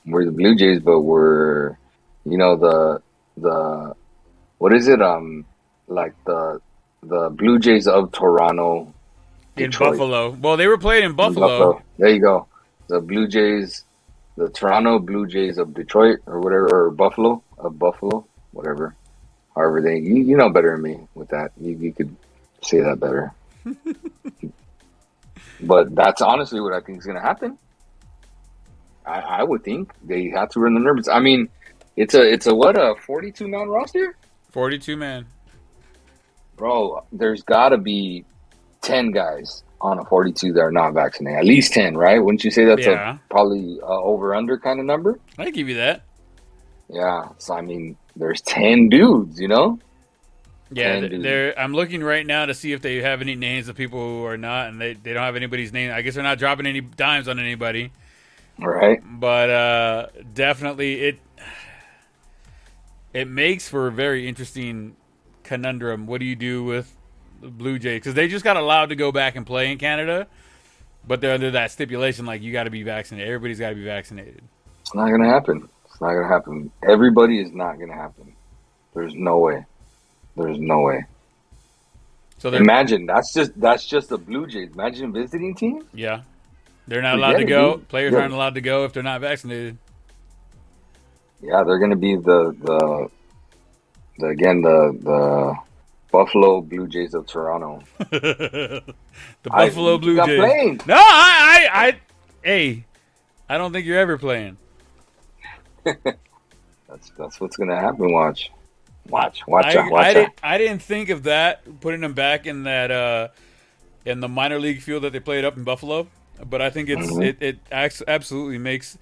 We're the Blue Jays, but we're, the what is it? Like the Blue Jays of Toronto, Detroit. In Buffalo. Well, they were playing in Buffalo. There you go. The Blue Jays, the Toronto Blue Jays of Detroit or whatever, or Buffalo, whatever. However, you know better than me with that. You could say that better. But that's honestly what I think is going to happen. I would think they have to run the numbers. I mean, it's a 42-man roster? 42-man. Bro, there's got to be 10 guys on a 42 that are not vaccinated. At least 10, right? Wouldn't you say that's probably over-under kind of number? I give you that. Yeah. So, I mean, there's 10 dudes, you know? Yeah, I'm looking right now to see if they have any names of people who are not, and they don't have anybody's name. I guess they're not dropping any dimes on anybody. Right. But definitely it makes for a very interesting conundrum. What do you do with the Blue Jays? Because they just got allowed to go back and play in Canada, but they're under that stipulation, like, you got to be vaccinated. Everybody's got to be vaccinated. It's not going to happen. It's not going to happen. Everybody is not going to happen. There's no way. There's no way. So imagine that's just the Blue Jays. Imagine a visiting team. Yeah, they're not allowed to go. Dude. Players aren't allowed to go if they're not vaccinated. Yeah, they're going to be the Buffalo Blue Jays of Toronto. The Buffalo Blue Jays. Playing. No, I don't think you're ever playing. That's what's going to happen. Watch. I didn't think of that, putting them back in that in the minor league field that they played up in Buffalo, but I think it absolutely makes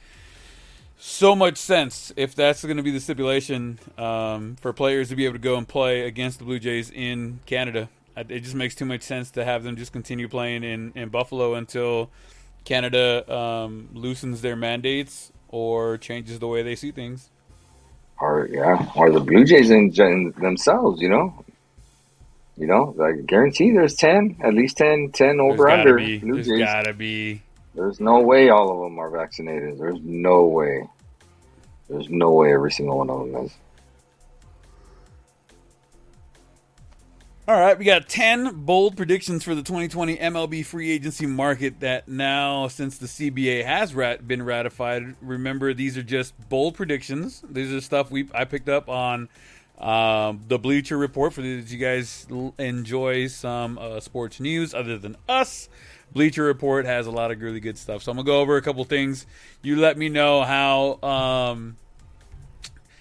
so much sense if that's going to be the stipulation for players to be able to go and play against the Blue Jays in Canada. It just makes too much sense to have them just continue playing in Buffalo until Canada loosens their mandates or changes the way they see things. Or the Blue Jays in themselves, I guarantee there's 10, at least 10 over under. Blue Jays. There's gotta be. There's no way all of them are vaccinated. There's no way. There's no way every single one of them is. All right, we got 10 bold predictions for the 2020 MLB free agency market that now, since the CBA has been ratified, remember, these are just bold predictions. These are stuff I picked up on the Bleacher Report. For those of you guys enjoy some sports news other than us, Bleacher Report has a lot of really good stuff. So I'm going to go over a couple things. You let me know how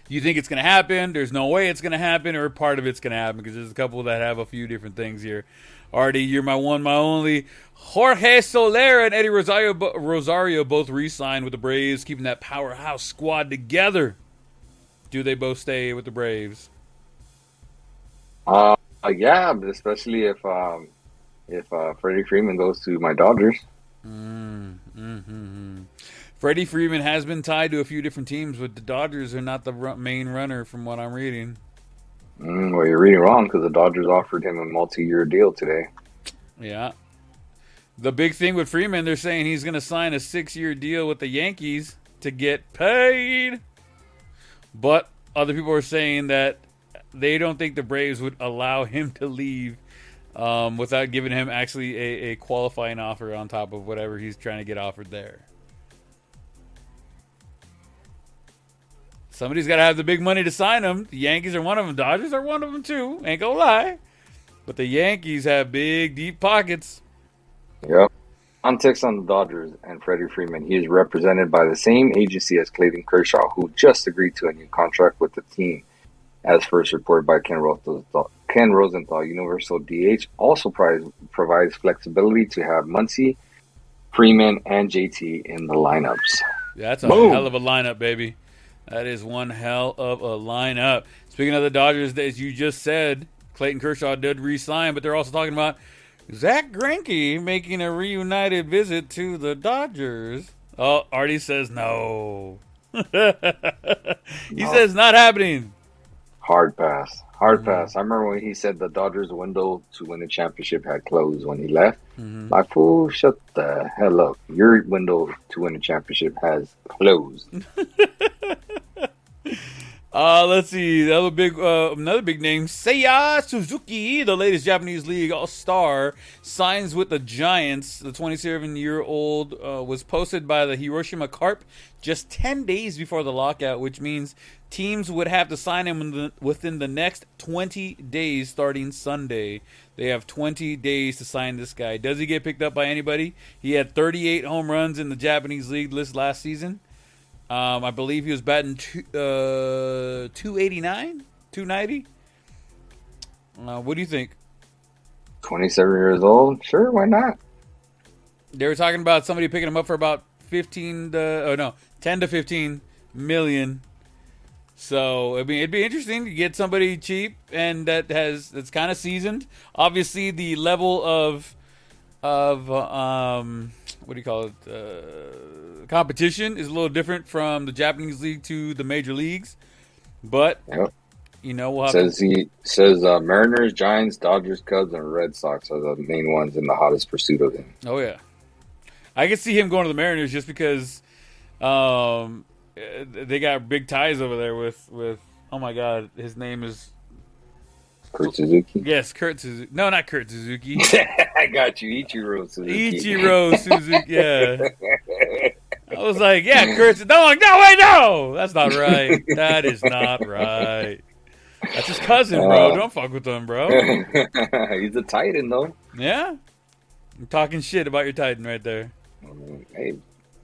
you think it's going to happen, there's no way it's going to happen, or part of it's going to happen, because there's a couple that have a few different things here. Artie, you're my one, my only. Jorge Soler and Eddie Rosario both re-signed with the Braves, keeping that powerhouse squad together. Do they both stay with the Braves? Yeah, especially if Freddie Freeman goes to my Dodgers. Freddie Freeman has been tied to a few different teams, but the Dodgers are not the main runner from what I'm reading. Well, you're reading wrong, because the Dodgers offered him a multi-year deal today. Yeah. The big thing with Freeman, they're saying he's going to sign a 6-year deal with the Yankees to get paid. But other people are saying that they don't think the Braves would allow him to leave without giving him actually a qualifying offer on top of whatever he's trying to get offered there. Somebody's got to have the big money to sign him. The Yankees are one of them. Dodgers are one of them too. Ain't gonna lie. But the Yankees have big, deep pockets. Yep. Context on the Dodgers and Freddie Freeman. He is represented by the same agency as Clayton Kershaw, who just agreed to a new contract with the team. As first reported by Ken Rosenthal, Universal DH also provides flexibility to have Muncy, Freeman, and JT in the lineups. That's a hell of a lineup, baby. That is one hell of a lineup. Speaking of the Dodgers, as you just said, Clayton Kershaw did re-sign, but they're also talking about Zach Greinke making a reunited visit to the Dodgers. Oh, Artie says no. He says not happening. Hard pass. Hard pass. I remember when he said the Dodgers' window to win the championship had closed when he left. Like, fool, shut the hell up. Your window to win the championship has closed. Let's see. Another big name, Seiya Suzuki, the latest Japanese League All-Star, signs with the Giants. The 27-year-old was posted by the Hiroshima Carp just 10 days before the lockout, which means teams would have to sign him within the next 20 days starting Sunday. They have 20 days to sign this guy. Does he get picked up by anybody? He had 38 home runs in the Japanese League list last season. I believe he was batting 289, 290. What do you think? 27 years old? Sure, why not? They were talking about somebody picking him up for about 10 to 15 million. So I mean, it'd be interesting to get somebody cheap and that's kind of seasoned. Obviously, the level of what do you call it? Competition is a little different from the Japanese league to the major leagues, but we'll have says Mariners, Giants, Dodgers, Cubs, and Red Sox are the main ones in the hottest pursuit of him. Oh yeah, I could see him going to the Mariners just because they got big ties over there with oh my god, his name is Kurt Suzuki? Yes, Kurt Suzuki. No, not Kurt Suzuki. I got you. Ichiro Suzuki. Ichiro Suzuki, yeah. I was like, yeah, Kurt Suzuki. No, wait, no! That's not right. That is not right. That's his cousin, bro. Don't fuck with him, bro. He's a Titan, though. Yeah? I'm talking shit about your Titan right there. Hey,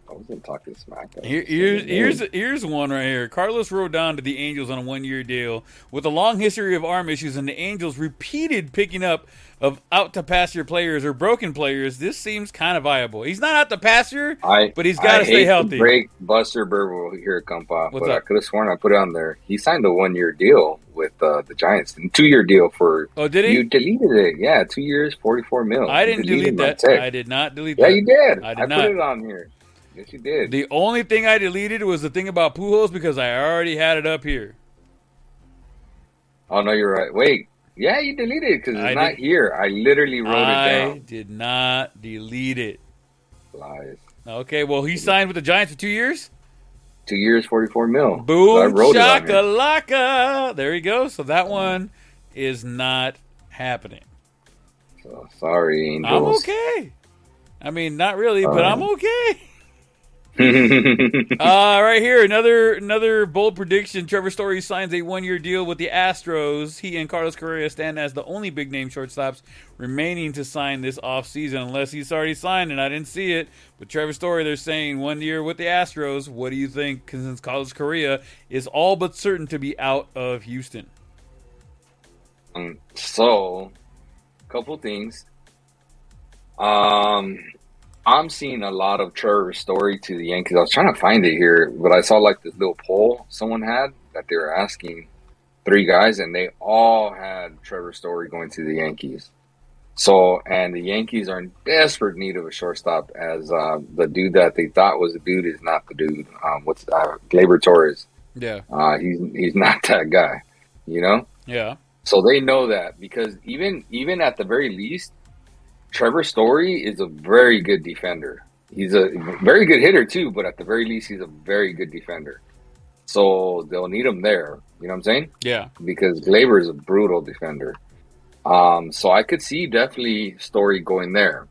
I wasn't talking smack. Here's one right here. Carlos Rodon to the Angels on a 1-year deal. With a long history of arm issues and the Angels' repeated picking up of out-to-pasture players or broken players, this seems kind of viable. He's not out to pasture, but he's got to stay healthy. Break Buster Burwell here, compa. What's but up? I could have sworn I put it on there. He signed a 1-year deal with the Giants, and 2-year deal for. Oh, did he? You deleted it, yeah. 2 years, $44 million. I didn't delete that. I did not delete that. Yeah, you did. I put it on here. Yes, you did. The only thing I deleted was the thing about Pujols because I already had it up here. Oh, no, you're right. Wait. Yeah, you deleted it because it's not here. I literally wrote it down. I did not delete it. Lies. Okay, well, he signed with the Giants for 2 years? 2 years, $44 million. Boom, shakalaka. There you go. So that one is not happening. So, sorry, Angels. I'm okay. I mean, not really, but I'm okay. Right here, another bold prediction. Trevor Story signs a 1-year deal with the Astros. He and Carlos Correa stand as the only big-name shortstops remaining to sign this offseason, unless he's already signed, and I didn't see it. But Trevor Story, they're saying 1 year with the Astros. What do you think, since Carlos Correa is all but certain to be out of Houston? So, couple things. I'm seeing a lot of Trevor Story to the Yankees. I was trying to find it here, but I saw like this little poll someone had that they were asking 3 guys, and they all had Trevor Story going to the Yankees. So, and the Yankees are in desperate need of a shortstop, as the dude that they thought was a dude is not the dude. Gleyber Torres? Yeah. He's not that guy, you know? Yeah. So they know that, because even at the very least, Trevor Story is a very good defender. He's a very good hitter too, but at the very least, he's a very good defender. So they'll need him there. You know what I'm saying? Yeah. Because Gleyber is a brutal defender. So I could see definitely Story going there.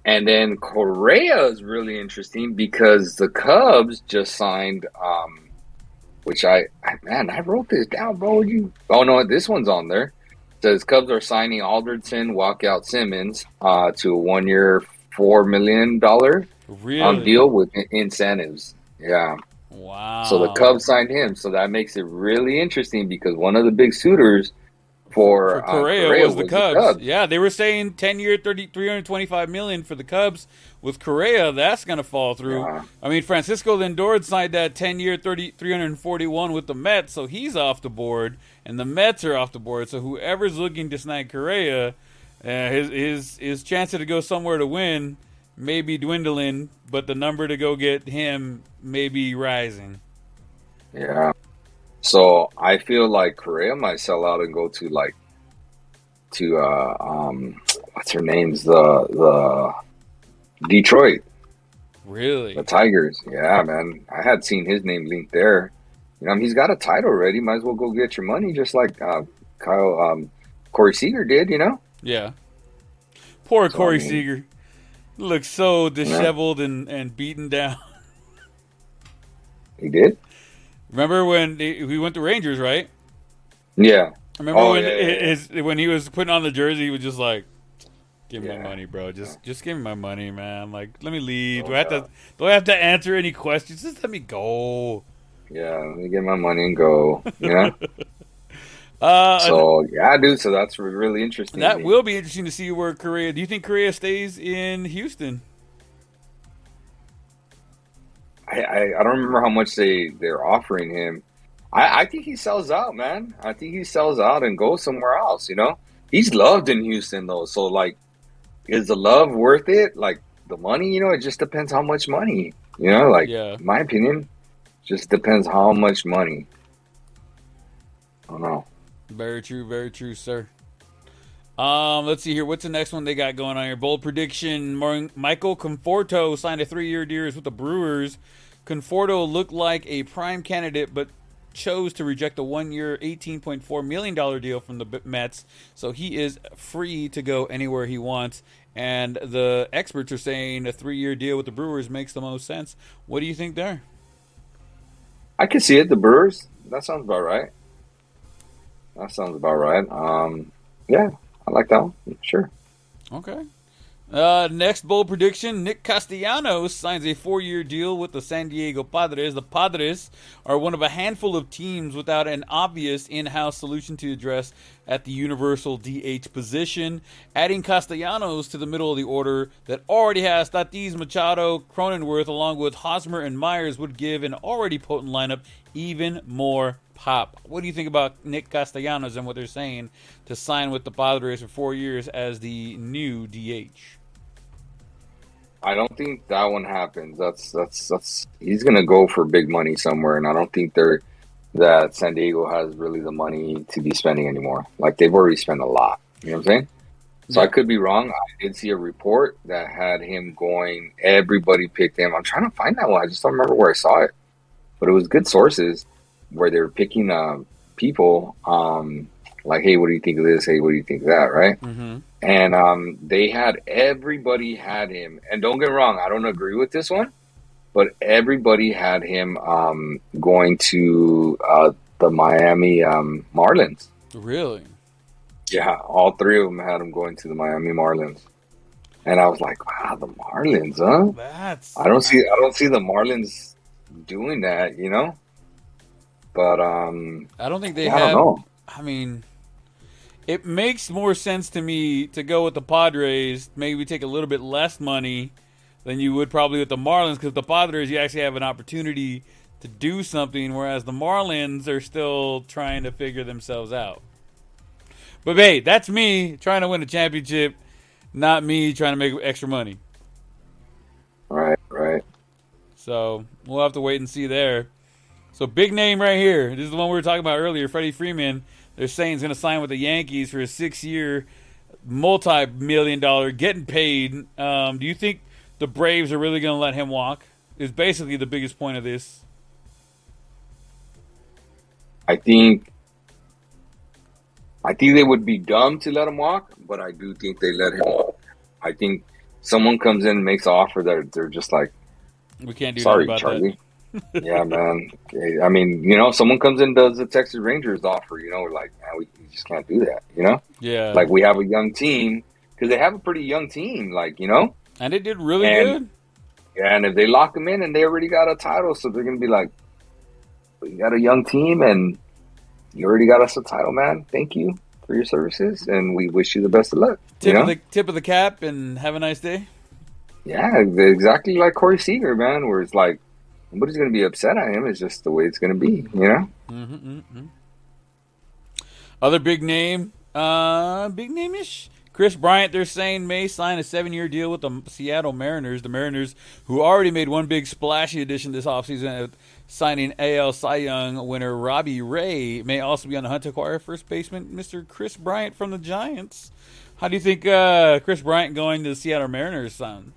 And then Correa is really interesting because the Cubs just signed, which I wrote this down, bro. Oh no, this one's on there. Says Cubs are signing Alderson, Walkout Simmons to a 1-year, $4 million deal with incentives. Yeah. Wow. So the Cubs signed him. So that makes it really interesting because one of the big suitors for Correa was the Cubs. Yeah, they were saying 10-year, $325 million for the Cubs. With Correa, that's going to fall through. Yeah. I mean, Francisco Lindor signed that 10-year, $341 with the Mets, so he's off the board, and the Mets are off the board. So whoever's looking to snag Correa, his chance to go somewhere to win may be dwindling, but the number to go get him may be rising. Yeah. So I feel like Correa might sell out and go to what's her name's the Detroit. Really? The Tigers. Yeah, man. I had seen his name linked there. He's got a title already. Might as well go get your money, just like Corey Seager did. Yeah. Poor Corey Seager. Looks so disheveled and beaten down. He did? Remember when he went to Rangers, right? Yeah. Remember when he was putting on the jersey, he was just like, "Give me my money, bro. Just give me my money, man. Like, let me leave. Do I have to answer any questions? Just let me go." Yeah, let me get my money and go. Yeah. Dude. So that's really interesting. That will be interesting to see where Correa. Do you think Correa stays in Houston? I don't remember how much they're offering him. I think he sells out, man. I think he sells out and goes somewhere else. He's loved in Houston though. So like, is the love worth it? Like the money, it just depends how much money. In my opinion, just depends how much money. I don't know. Very true, sir. Let's see here. What's the next one they got going on here? Bold prediction. Michael Conforto signed a 3-year deal with the Brewers. Conforto looked like a prime candidate, but chose to reject a 1-year, $18.4 million deal from the Mets. So he is free to go anywhere he wants. And the experts are saying a 3-year deal with the Brewers makes the most sense. What do you think there? I can see it. The Brewers. That sounds about right. Yeah, I like that one. Sure. Okay. Next bold prediction, Nick Castellanos signs a 4-year deal with the San Diego Padres. The Padres are one of a handful of teams without an obvious in-house solution to address at the universal DH position. Adding Castellanos to the middle of the order that already has Tatis, Machado, Cronenworth, along with Hosmer and Myers would give an already potent lineup even more pop. What do you think about Nick Castellanos and what they're saying to sign with the Padres for 4 years as the new DH? I don't think that one happens. That's he's gonna go for big money somewhere, and I don't think that San Diego has really the money to be spending anymore. Like they've already spent a lot. You know what I'm saying? So I could be wrong. I did see a report that had him going. Everybody picked him. I'm trying to find that one. I just don't remember where I saw it, but it was good sources where they were picking people. Like, hey, what do you think of this? Hey, what do you think of that? Right? Mm-hmm. And everybody had him. And don't get me wrong, I don't agree with this one, but everybody had him going to the Miami Marlins. Really? Yeah, all three of them had him going to the Miami Marlins. And I was like, wow, the Marlins, huh? I don't see the Marlins doing that, But I don't think they have. I don't know. I mean, it makes more sense to me to go with the Padres, maybe take a little bit less money than you would probably with the Marlins, because the Padres, you actually have an opportunity to do something, whereas the Marlins are still trying to figure themselves out. But hey, that's me trying to win a championship, not me trying to make extra money. Right. So we'll have to wait and see there. So big name right here. This is the one we were talking about earlier, Freddie Freeman. They're saying he's going to sign with the Yankees for a 6-year, multi-million-dollar, getting paid. Do you think the Braves are really going to let him walk? Is basically the biggest point of this. I think they would be dumb to let him walk, but I do think they let him walk. I think someone comes in and makes an offer that they're just like, we can't do sorry, about Charlie. That. Yeah, man. I mean, someone comes in and does the Texas Rangers offer, we're like, man, we just can't do that, Yeah. Like, we have a young team, because they have a pretty young team, And they did really good. Yeah, and if they lock them in and they already got a title, so they're going to be like, we got a young team and you already got us a title, man. Thank you for your services, and we wish you the best of luck. Tip of the cap, and have a nice day. Yeah, exactly like Corey Seager, man, where it's like, nobody's going to be upset at him. It's just the way it's going to be, Other big name-ish. Chris Bryant, they're saying, may sign a 7-year deal with the Seattle Mariners. The Mariners, who already made one big splashy addition this offseason signing AL Cy Young winner Robbie Ray may also be on the hunt to acquire first baseman Mr. Chris Bryant from the Giants. How do you think Chris Bryant going to the Seattle Mariners sound?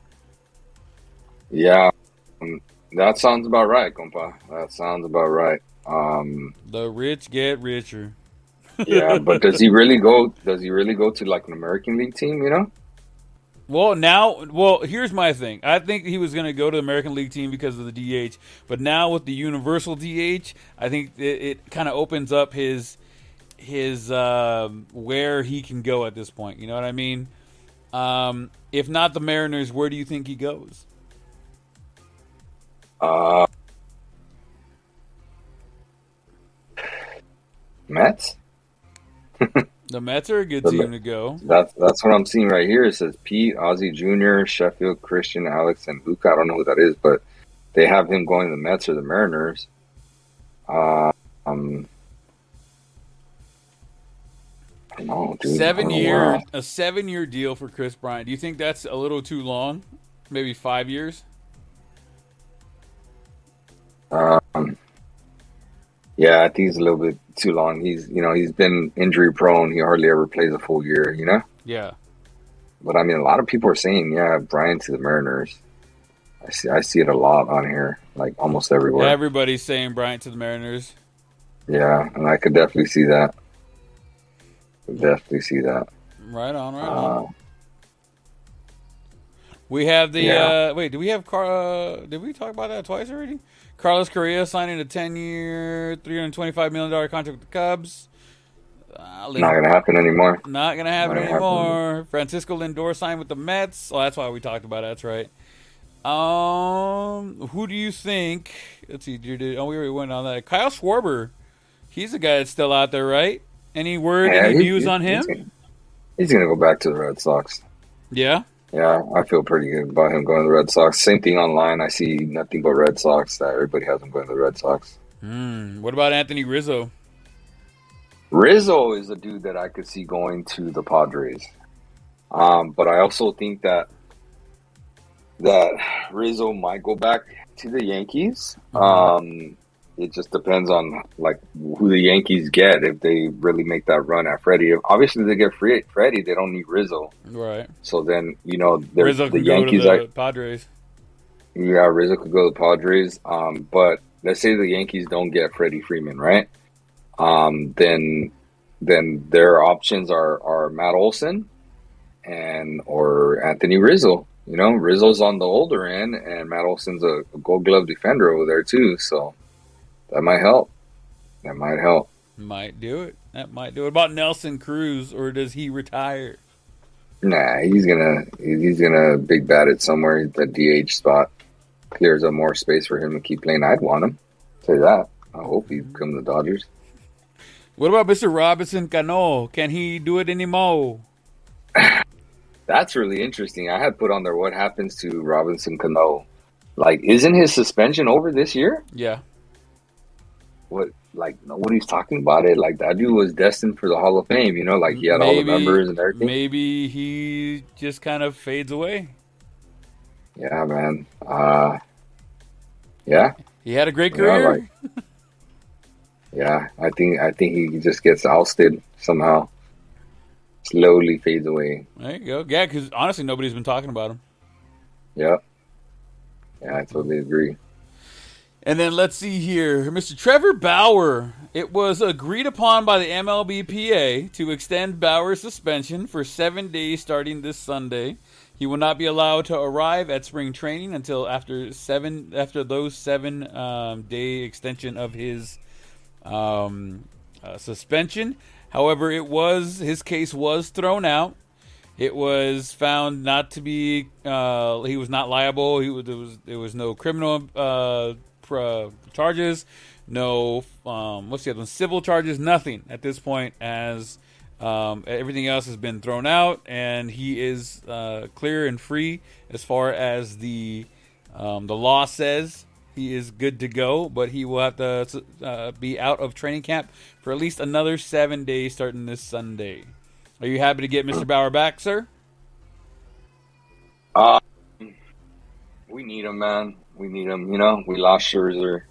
Yeah, that sounds about right, compa. That sounds about right. The rich get richer. Yeah, but does he really go? Does he really go to like an American League team? Well, here's my thing. I think he was going to go to the American League team because of the DH, but now with the universal DH, I think it kind of opens up his where he can go at this point. You know what I mean? If not the Mariners, where do you think he goes? Mets. The Mets are a good team to go. That's what I'm seeing right here. It says Pete, Ozzie Jr., Sheffield, Christian, Alex, and Luca. I don't know who that is, but they have him going to the Mets or the Mariners. No, dude, 7 year, a 7-year deal for Chris Bryant. Do you think that's a little too long? Maybe 5 years? Yeah, I think it's a little bit too long. He's been injury prone. He hardly ever plays a full year, Yeah. But I mean, a lot of people are saying, yeah, Bryant to the Mariners. I see it a lot on here, like almost everywhere. Everybody's saying Bryant to the Mariners. Yeah, and I could definitely see that. Right on. We have the wait. Did we have did we talk about that twice already? Carlos Correa signing a 10-year, $325 million contract with the Cubs. Not gonna happen anymore. Not gonna happen anymore. Francisco Lindor signed with the Mets. Oh, that's why we talked about it. That's right. Who do you think? Let's see. We already went on that. Kyle Schwarber. He's a guy that's still out there, right? Any word? Any news on him? He's gonna go back to the Red Sox. Yeah. Yeah, I feel pretty good about him going to the Red Sox. Same thing online. I see nothing but Red Sox. That everybody has him going to the Red Sox. What about Anthony Rizzo? Rizzo is a dude that I could see going to the Padres. But I also think that Rizzo might go back to the Yankees. It just depends on like who the Yankees get if they really make that run at Freddie. Obviously, they get Freddie. They don't need Rizzo, right? So then Rizzo the can Yankees go to the Padres. Yeah, Rizzo could go to the Padres. But let's say the Yankees don't get Freddie Freeman, right? Then their options are Matt Olson or Anthony Rizzo. Rizzo's on the older end, and Matt Olson's a Gold Glove defender over there too. So. That might help. Might do it. That might do it. About Nelson Cruz, or does he retire? Nah, he's gonna big bat it somewhere. The DH spot clears up more space for him to keep playing. I'd want him. Say that. I hope he becomes the Dodgers. What about Mr. Robinson Cano? Can he do it anymore? That's really interesting. I had put on there what happens to Robinson Cano. Like, isn't his suspension over this year? Yeah. Nobody's talking about it. Like, that dude was destined for the Hall of Fame, like he had all the members and everything. Maybe he just kind of fades away. Yeah, man. Yeah. He had a great career. Yeah, I think he just gets ousted somehow. Slowly fades away. There you go. Yeah, because honestly, nobody's been talking about him. Yep. Yeah, I totally agree. And then let's see here. Mr. Trevor Bauer. It was agreed upon by the MLBPA to extend Bauer's suspension for 7 days starting this Sunday. He will not be allowed to arrive at spring training until after those 7 day extension of his suspension. However, his case was thrown out. It was found not to be. He was not liable. There was no criminal charges, no what's the other one? Civil charges, nothing at this point, as everything else has been thrown out, and he is clear and free as far as the law says. He is good to go, but he will have to be out of training camp for at least another 7 days starting this Sunday. Are you happy to get Mr. Bauer back, sir? We need him, man. We need him. We lost Scherzer.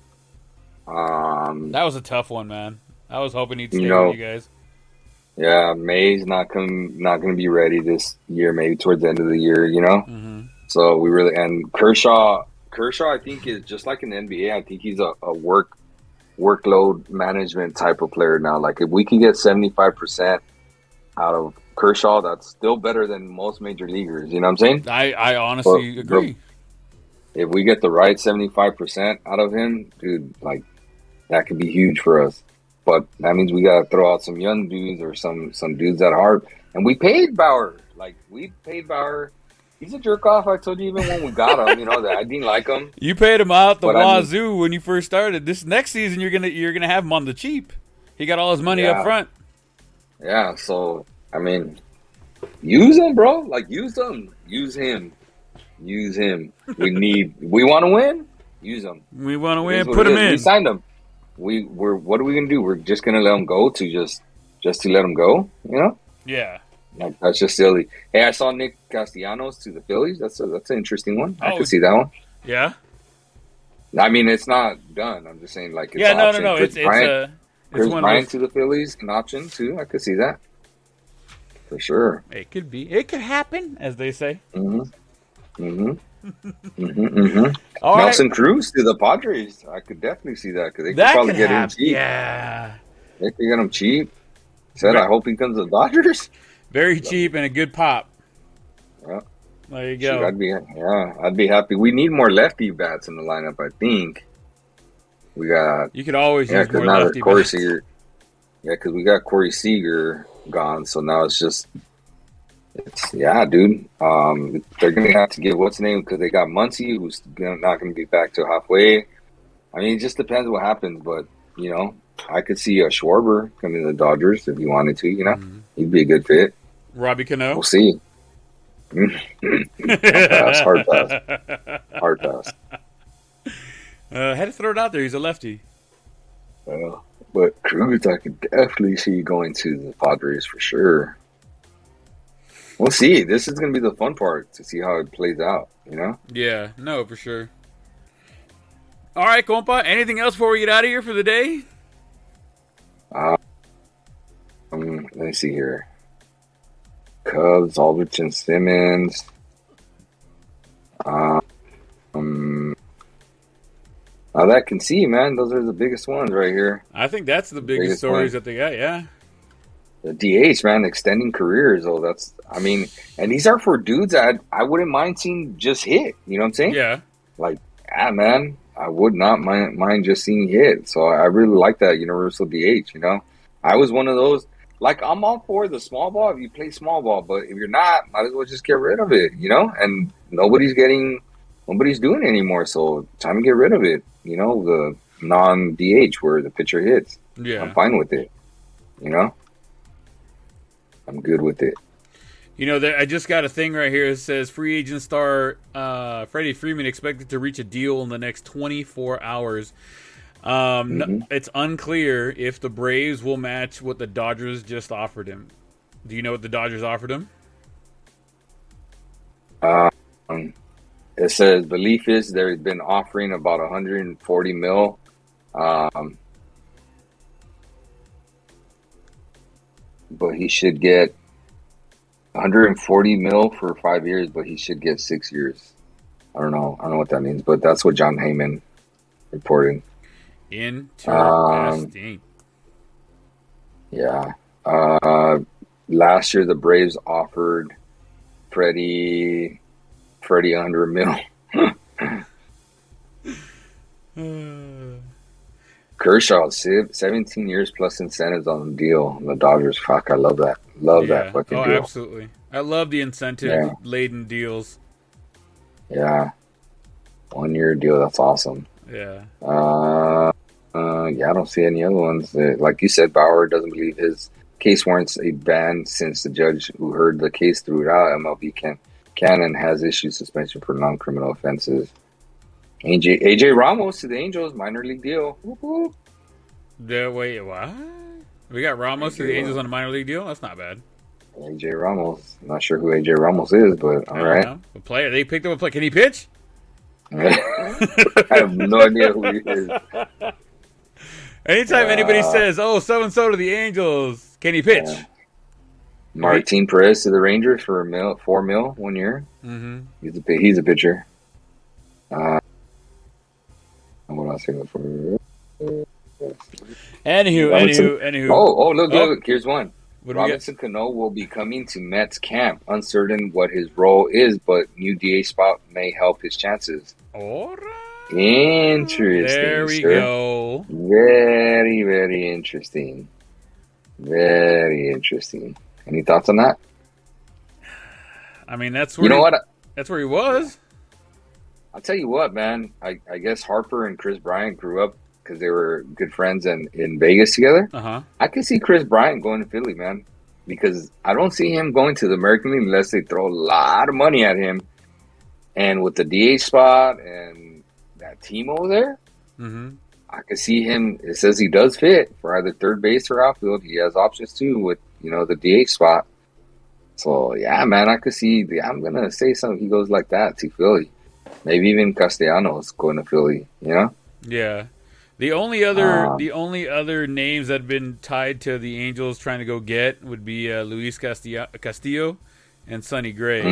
That was a tough one, man. I was hoping he'd stay with you guys. Yeah, May's not gonna be ready this year. Maybe towards the end of the year, Mm-hmm. So we really and Kershaw, I think is just like in the NBA. I think he's a workload management type of player now. Like if we can get 75% out of Kershaw, that's still better than most major leaguers. You know what I'm saying? I honestly agree. If we get the right 75% out of him, dude, like that could be huge for us. But that means we gotta throw out some young dudes or some dudes that are. And we paid Bauer. Like we paid Bauer. He's a jerk off. I told you even when we got him, that I didn't like him. You paid him out the wazoo when you first started. This next season, you're gonna have him on the cheap. He got all his money up front. Yeah. So I mean, use him, bro. Like use him. Use him. We want to win. Use him. We want to win. Put him in. We signed him. We're what are we gonna do? We're just gonna let him go to just to let him go. Yeah. Like, that's just silly. Hey, I saw Nick Castellanos to the Phillies. That's an interesting one. I could see that one. Yeah. I mean, it's not done. I'm just saying, like, it's an option. No. Chris Bryant Those... to the Phillies, an option too. I could see that for sure. It could be. It could happen, as they say. Nelson Cruz to the Padres. I could definitely see that because they could probably get him cheap. Yeah. They could get him cheap. I hope he comes to the Dodgers. Very cheap and a good pop. Yeah. There you go. I'd be happy. We need more lefty bats in the lineup, I think. We got. You could always use more lefty bats. Because we got Corey Seager gone, so now it's just. Dude. They're gonna have to get what's his name because they got Muncy, who's not gonna be back till halfway. I mean, it just depends what happens, but I could see a Schwarber coming to the Dodgers if he wanted to. He'd be a good fit. Robbie Cano. We'll see. Hard pass. Had to throw it out there. He's a lefty. But Cruz, I could definitely see going to the Padres for sure. We'll see. This is going to be the fun part to see how it plays out, Yeah, no, for sure. All right, compa. Anything else before we get out of here for the day? Let me see here. Cubs, Alderton Simmons. Now that can see, man. Those are the biggest ones right here. I think that's the biggest stories that they got, yeah. The DH, man, extending careers. And these are for dudes that I wouldn't mind seeing just hit. You know what I'm saying? Yeah. Man, I would not mind just seeing hit. So I really like that universal DH, I was one of those. I'm all for the small ball if you play small ball, but if you're not, might as well just get rid of it, And nobody's doing it anymore, so time to get rid of it. The non-DH where the pitcher hits. Yeah. I'm fine with it, I'm good with it. I just got a thing right here that says free agent star Freddie Freeman expected to reach a deal in the next 24 hours. It's unclear if the Braves will match what the Dodgers just offered him. Do you know what the Dodgers offered him? It says belief is they've been offering about 140 mil. But he should get 140 mil for 5 years, but he should get 6 years. I don't know what that means, but that's what John Heyman reported. Interesting. Yeah. Last year the Braves offered Freddie 100 mil. Kershaw, 17 years plus incentives on the deal. The Dodgers, fuck, I love that. That fucking deal. Absolutely. I love the incentive-laden deals. Yeah. 1 year deal, that's awesome. Yeah. I don't see any other ones. Like you said, Bauer doesn't believe his case warrants a ban since the judge who heard the case threw it out. MLB Cannon has issued suspension for non-criminal offenses. AJ Ramos to the Angels, minor league deal. Whoop, whoop. Wait, what? We got Ramos to the Angels on a minor league deal? That's not bad. AJ Ramos. I'm not sure who AJ Ramos is, but all right. A player. They picked up a player. Can he pitch? I have no idea who he is. Anytime anybody says, "Oh, so and so to the Angels," can he pitch? Martin Perez to the Rangers for $4 million 1 year. Mm-hmm. He's a pitcher. What else are you for? Anywho. Look. Here's one. Robinson Cano will be coming to Mets camp. Uncertain what his role is, but new DH spot may help his chances. All right. Interesting. There we go. Very, very interesting. Very interesting. Any thoughts on that? I mean, that's where that's where he was. I'll tell you what, man. I guess Harper and Chris Bryant grew up because they were good friends and in Vegas together. Uh-huh. I could see Chris Bryant going to Philly, man, because I don't see him going to the American League unless they throw a lot of money at him. And with the DH spot and that team over there, mm-hmm. I could see him. It says he does fit for either third base or outfield. He has options too with the DH spot. So yeah, man, I could see. I'm gonna say something. He goes like that to Philly. Maybe even Castellanos going to Philly. Yeah. The only other names that have been tied to the Angels trying to go get would be Luis Castillo and Sonny Gray.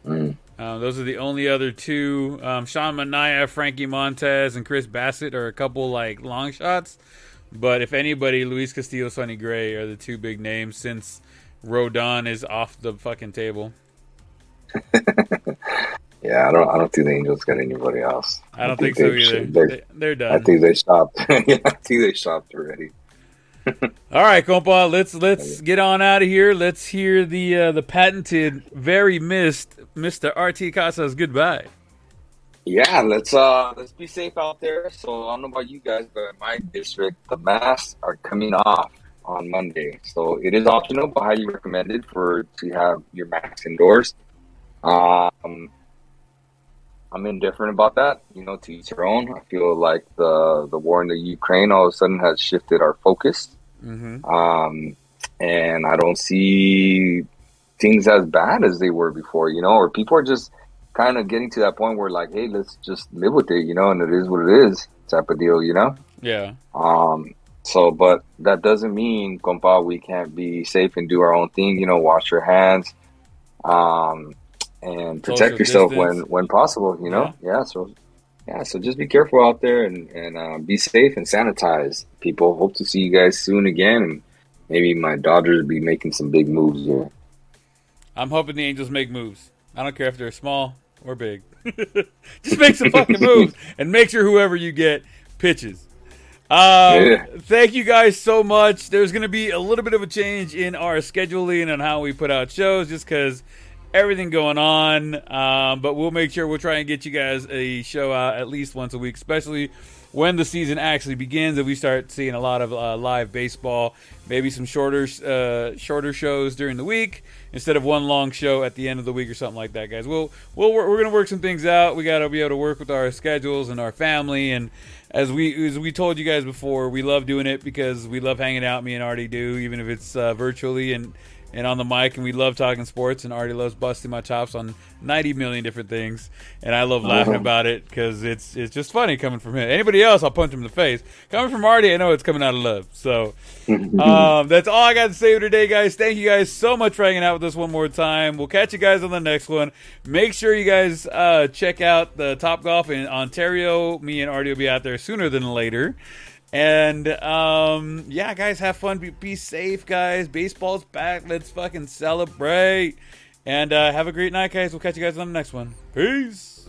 Those are the only other two. Sean Manaea, Frankie Montes, and Chris Bassett are a couple long shots. But if anybody, Luis Castillo, Sonny Gray are the two big names since Rodon is off the fucking table. Yeah, I don't think the Angels got anybody else. I don't think so either. They're done. I think they stopped. Yeah, I think they stopped already. All right, compa, let's get on out of here. Let's hear the patented, very missed Mr. RT Casas goodbye. Yeah, let's be safe out there. So I don't know about you guys, but in my district, the masks are coming off on Monday. So it is optional, but highly recommended to have your mask indoors. I'm indifferent about that, to each their own. I feel like the war in the Ukraine all of a sudden has shifted our focus. Mm-hmm. And I don't see things as bad as they were before, or people are just kind of getting to that point where hey, let's just live with it, and it is what it is type of deal, Yeah. So, but that doesn't mean, compa, we can't be safe and do our own thing, wash your hands, and protect yourself when possible, Yeah. So just be careful out there and be safe and sanitize. People, hope to see you guys soon again, and maybe my Dodgers will be making some big moves here. I'm hoping the Angels make moves. I don't care if they're small or big. Just make some fucking moves and make sure whoever you get pitches. Thank you guys so much. There's going to be a little bit of a change in our scheduling and how we put out shows just because everything going on, but we'll make sure we'll try and get you guys a show out at least once a week, especially when the season actually begins and we start seeing a lot of live baseball, maybe some shorter shows during the week instead of one long show at the end of the week or something like that, guys. We're going to work some things out. We got to be able to work with our schedules and our family, and as we told you guys before, we love doing it because we love hanging out. Me and Artie do, even if it's virtually and on the mic, and we love talking sports, and Artie loves busting my chops on 90 million different things, and I love laughing about it because it's just funny coming from him. Anybody else, I'll punch him in the face. Coming from Artie, I know it's coming out of love. So that's all I got to say today, guys. Thank you guys so much for hanging out with us one more time. We'll catch you guys on the next one. Make sure you guys check out the Top Golf in Ontario. Me and Artie will be out there sooner than later. And, yeah, guys, have fun. Be safe, guys. Baseball's back. Let's fucking celebrate. And have a great night, guys. We'll catch you guys on the next one. Peace.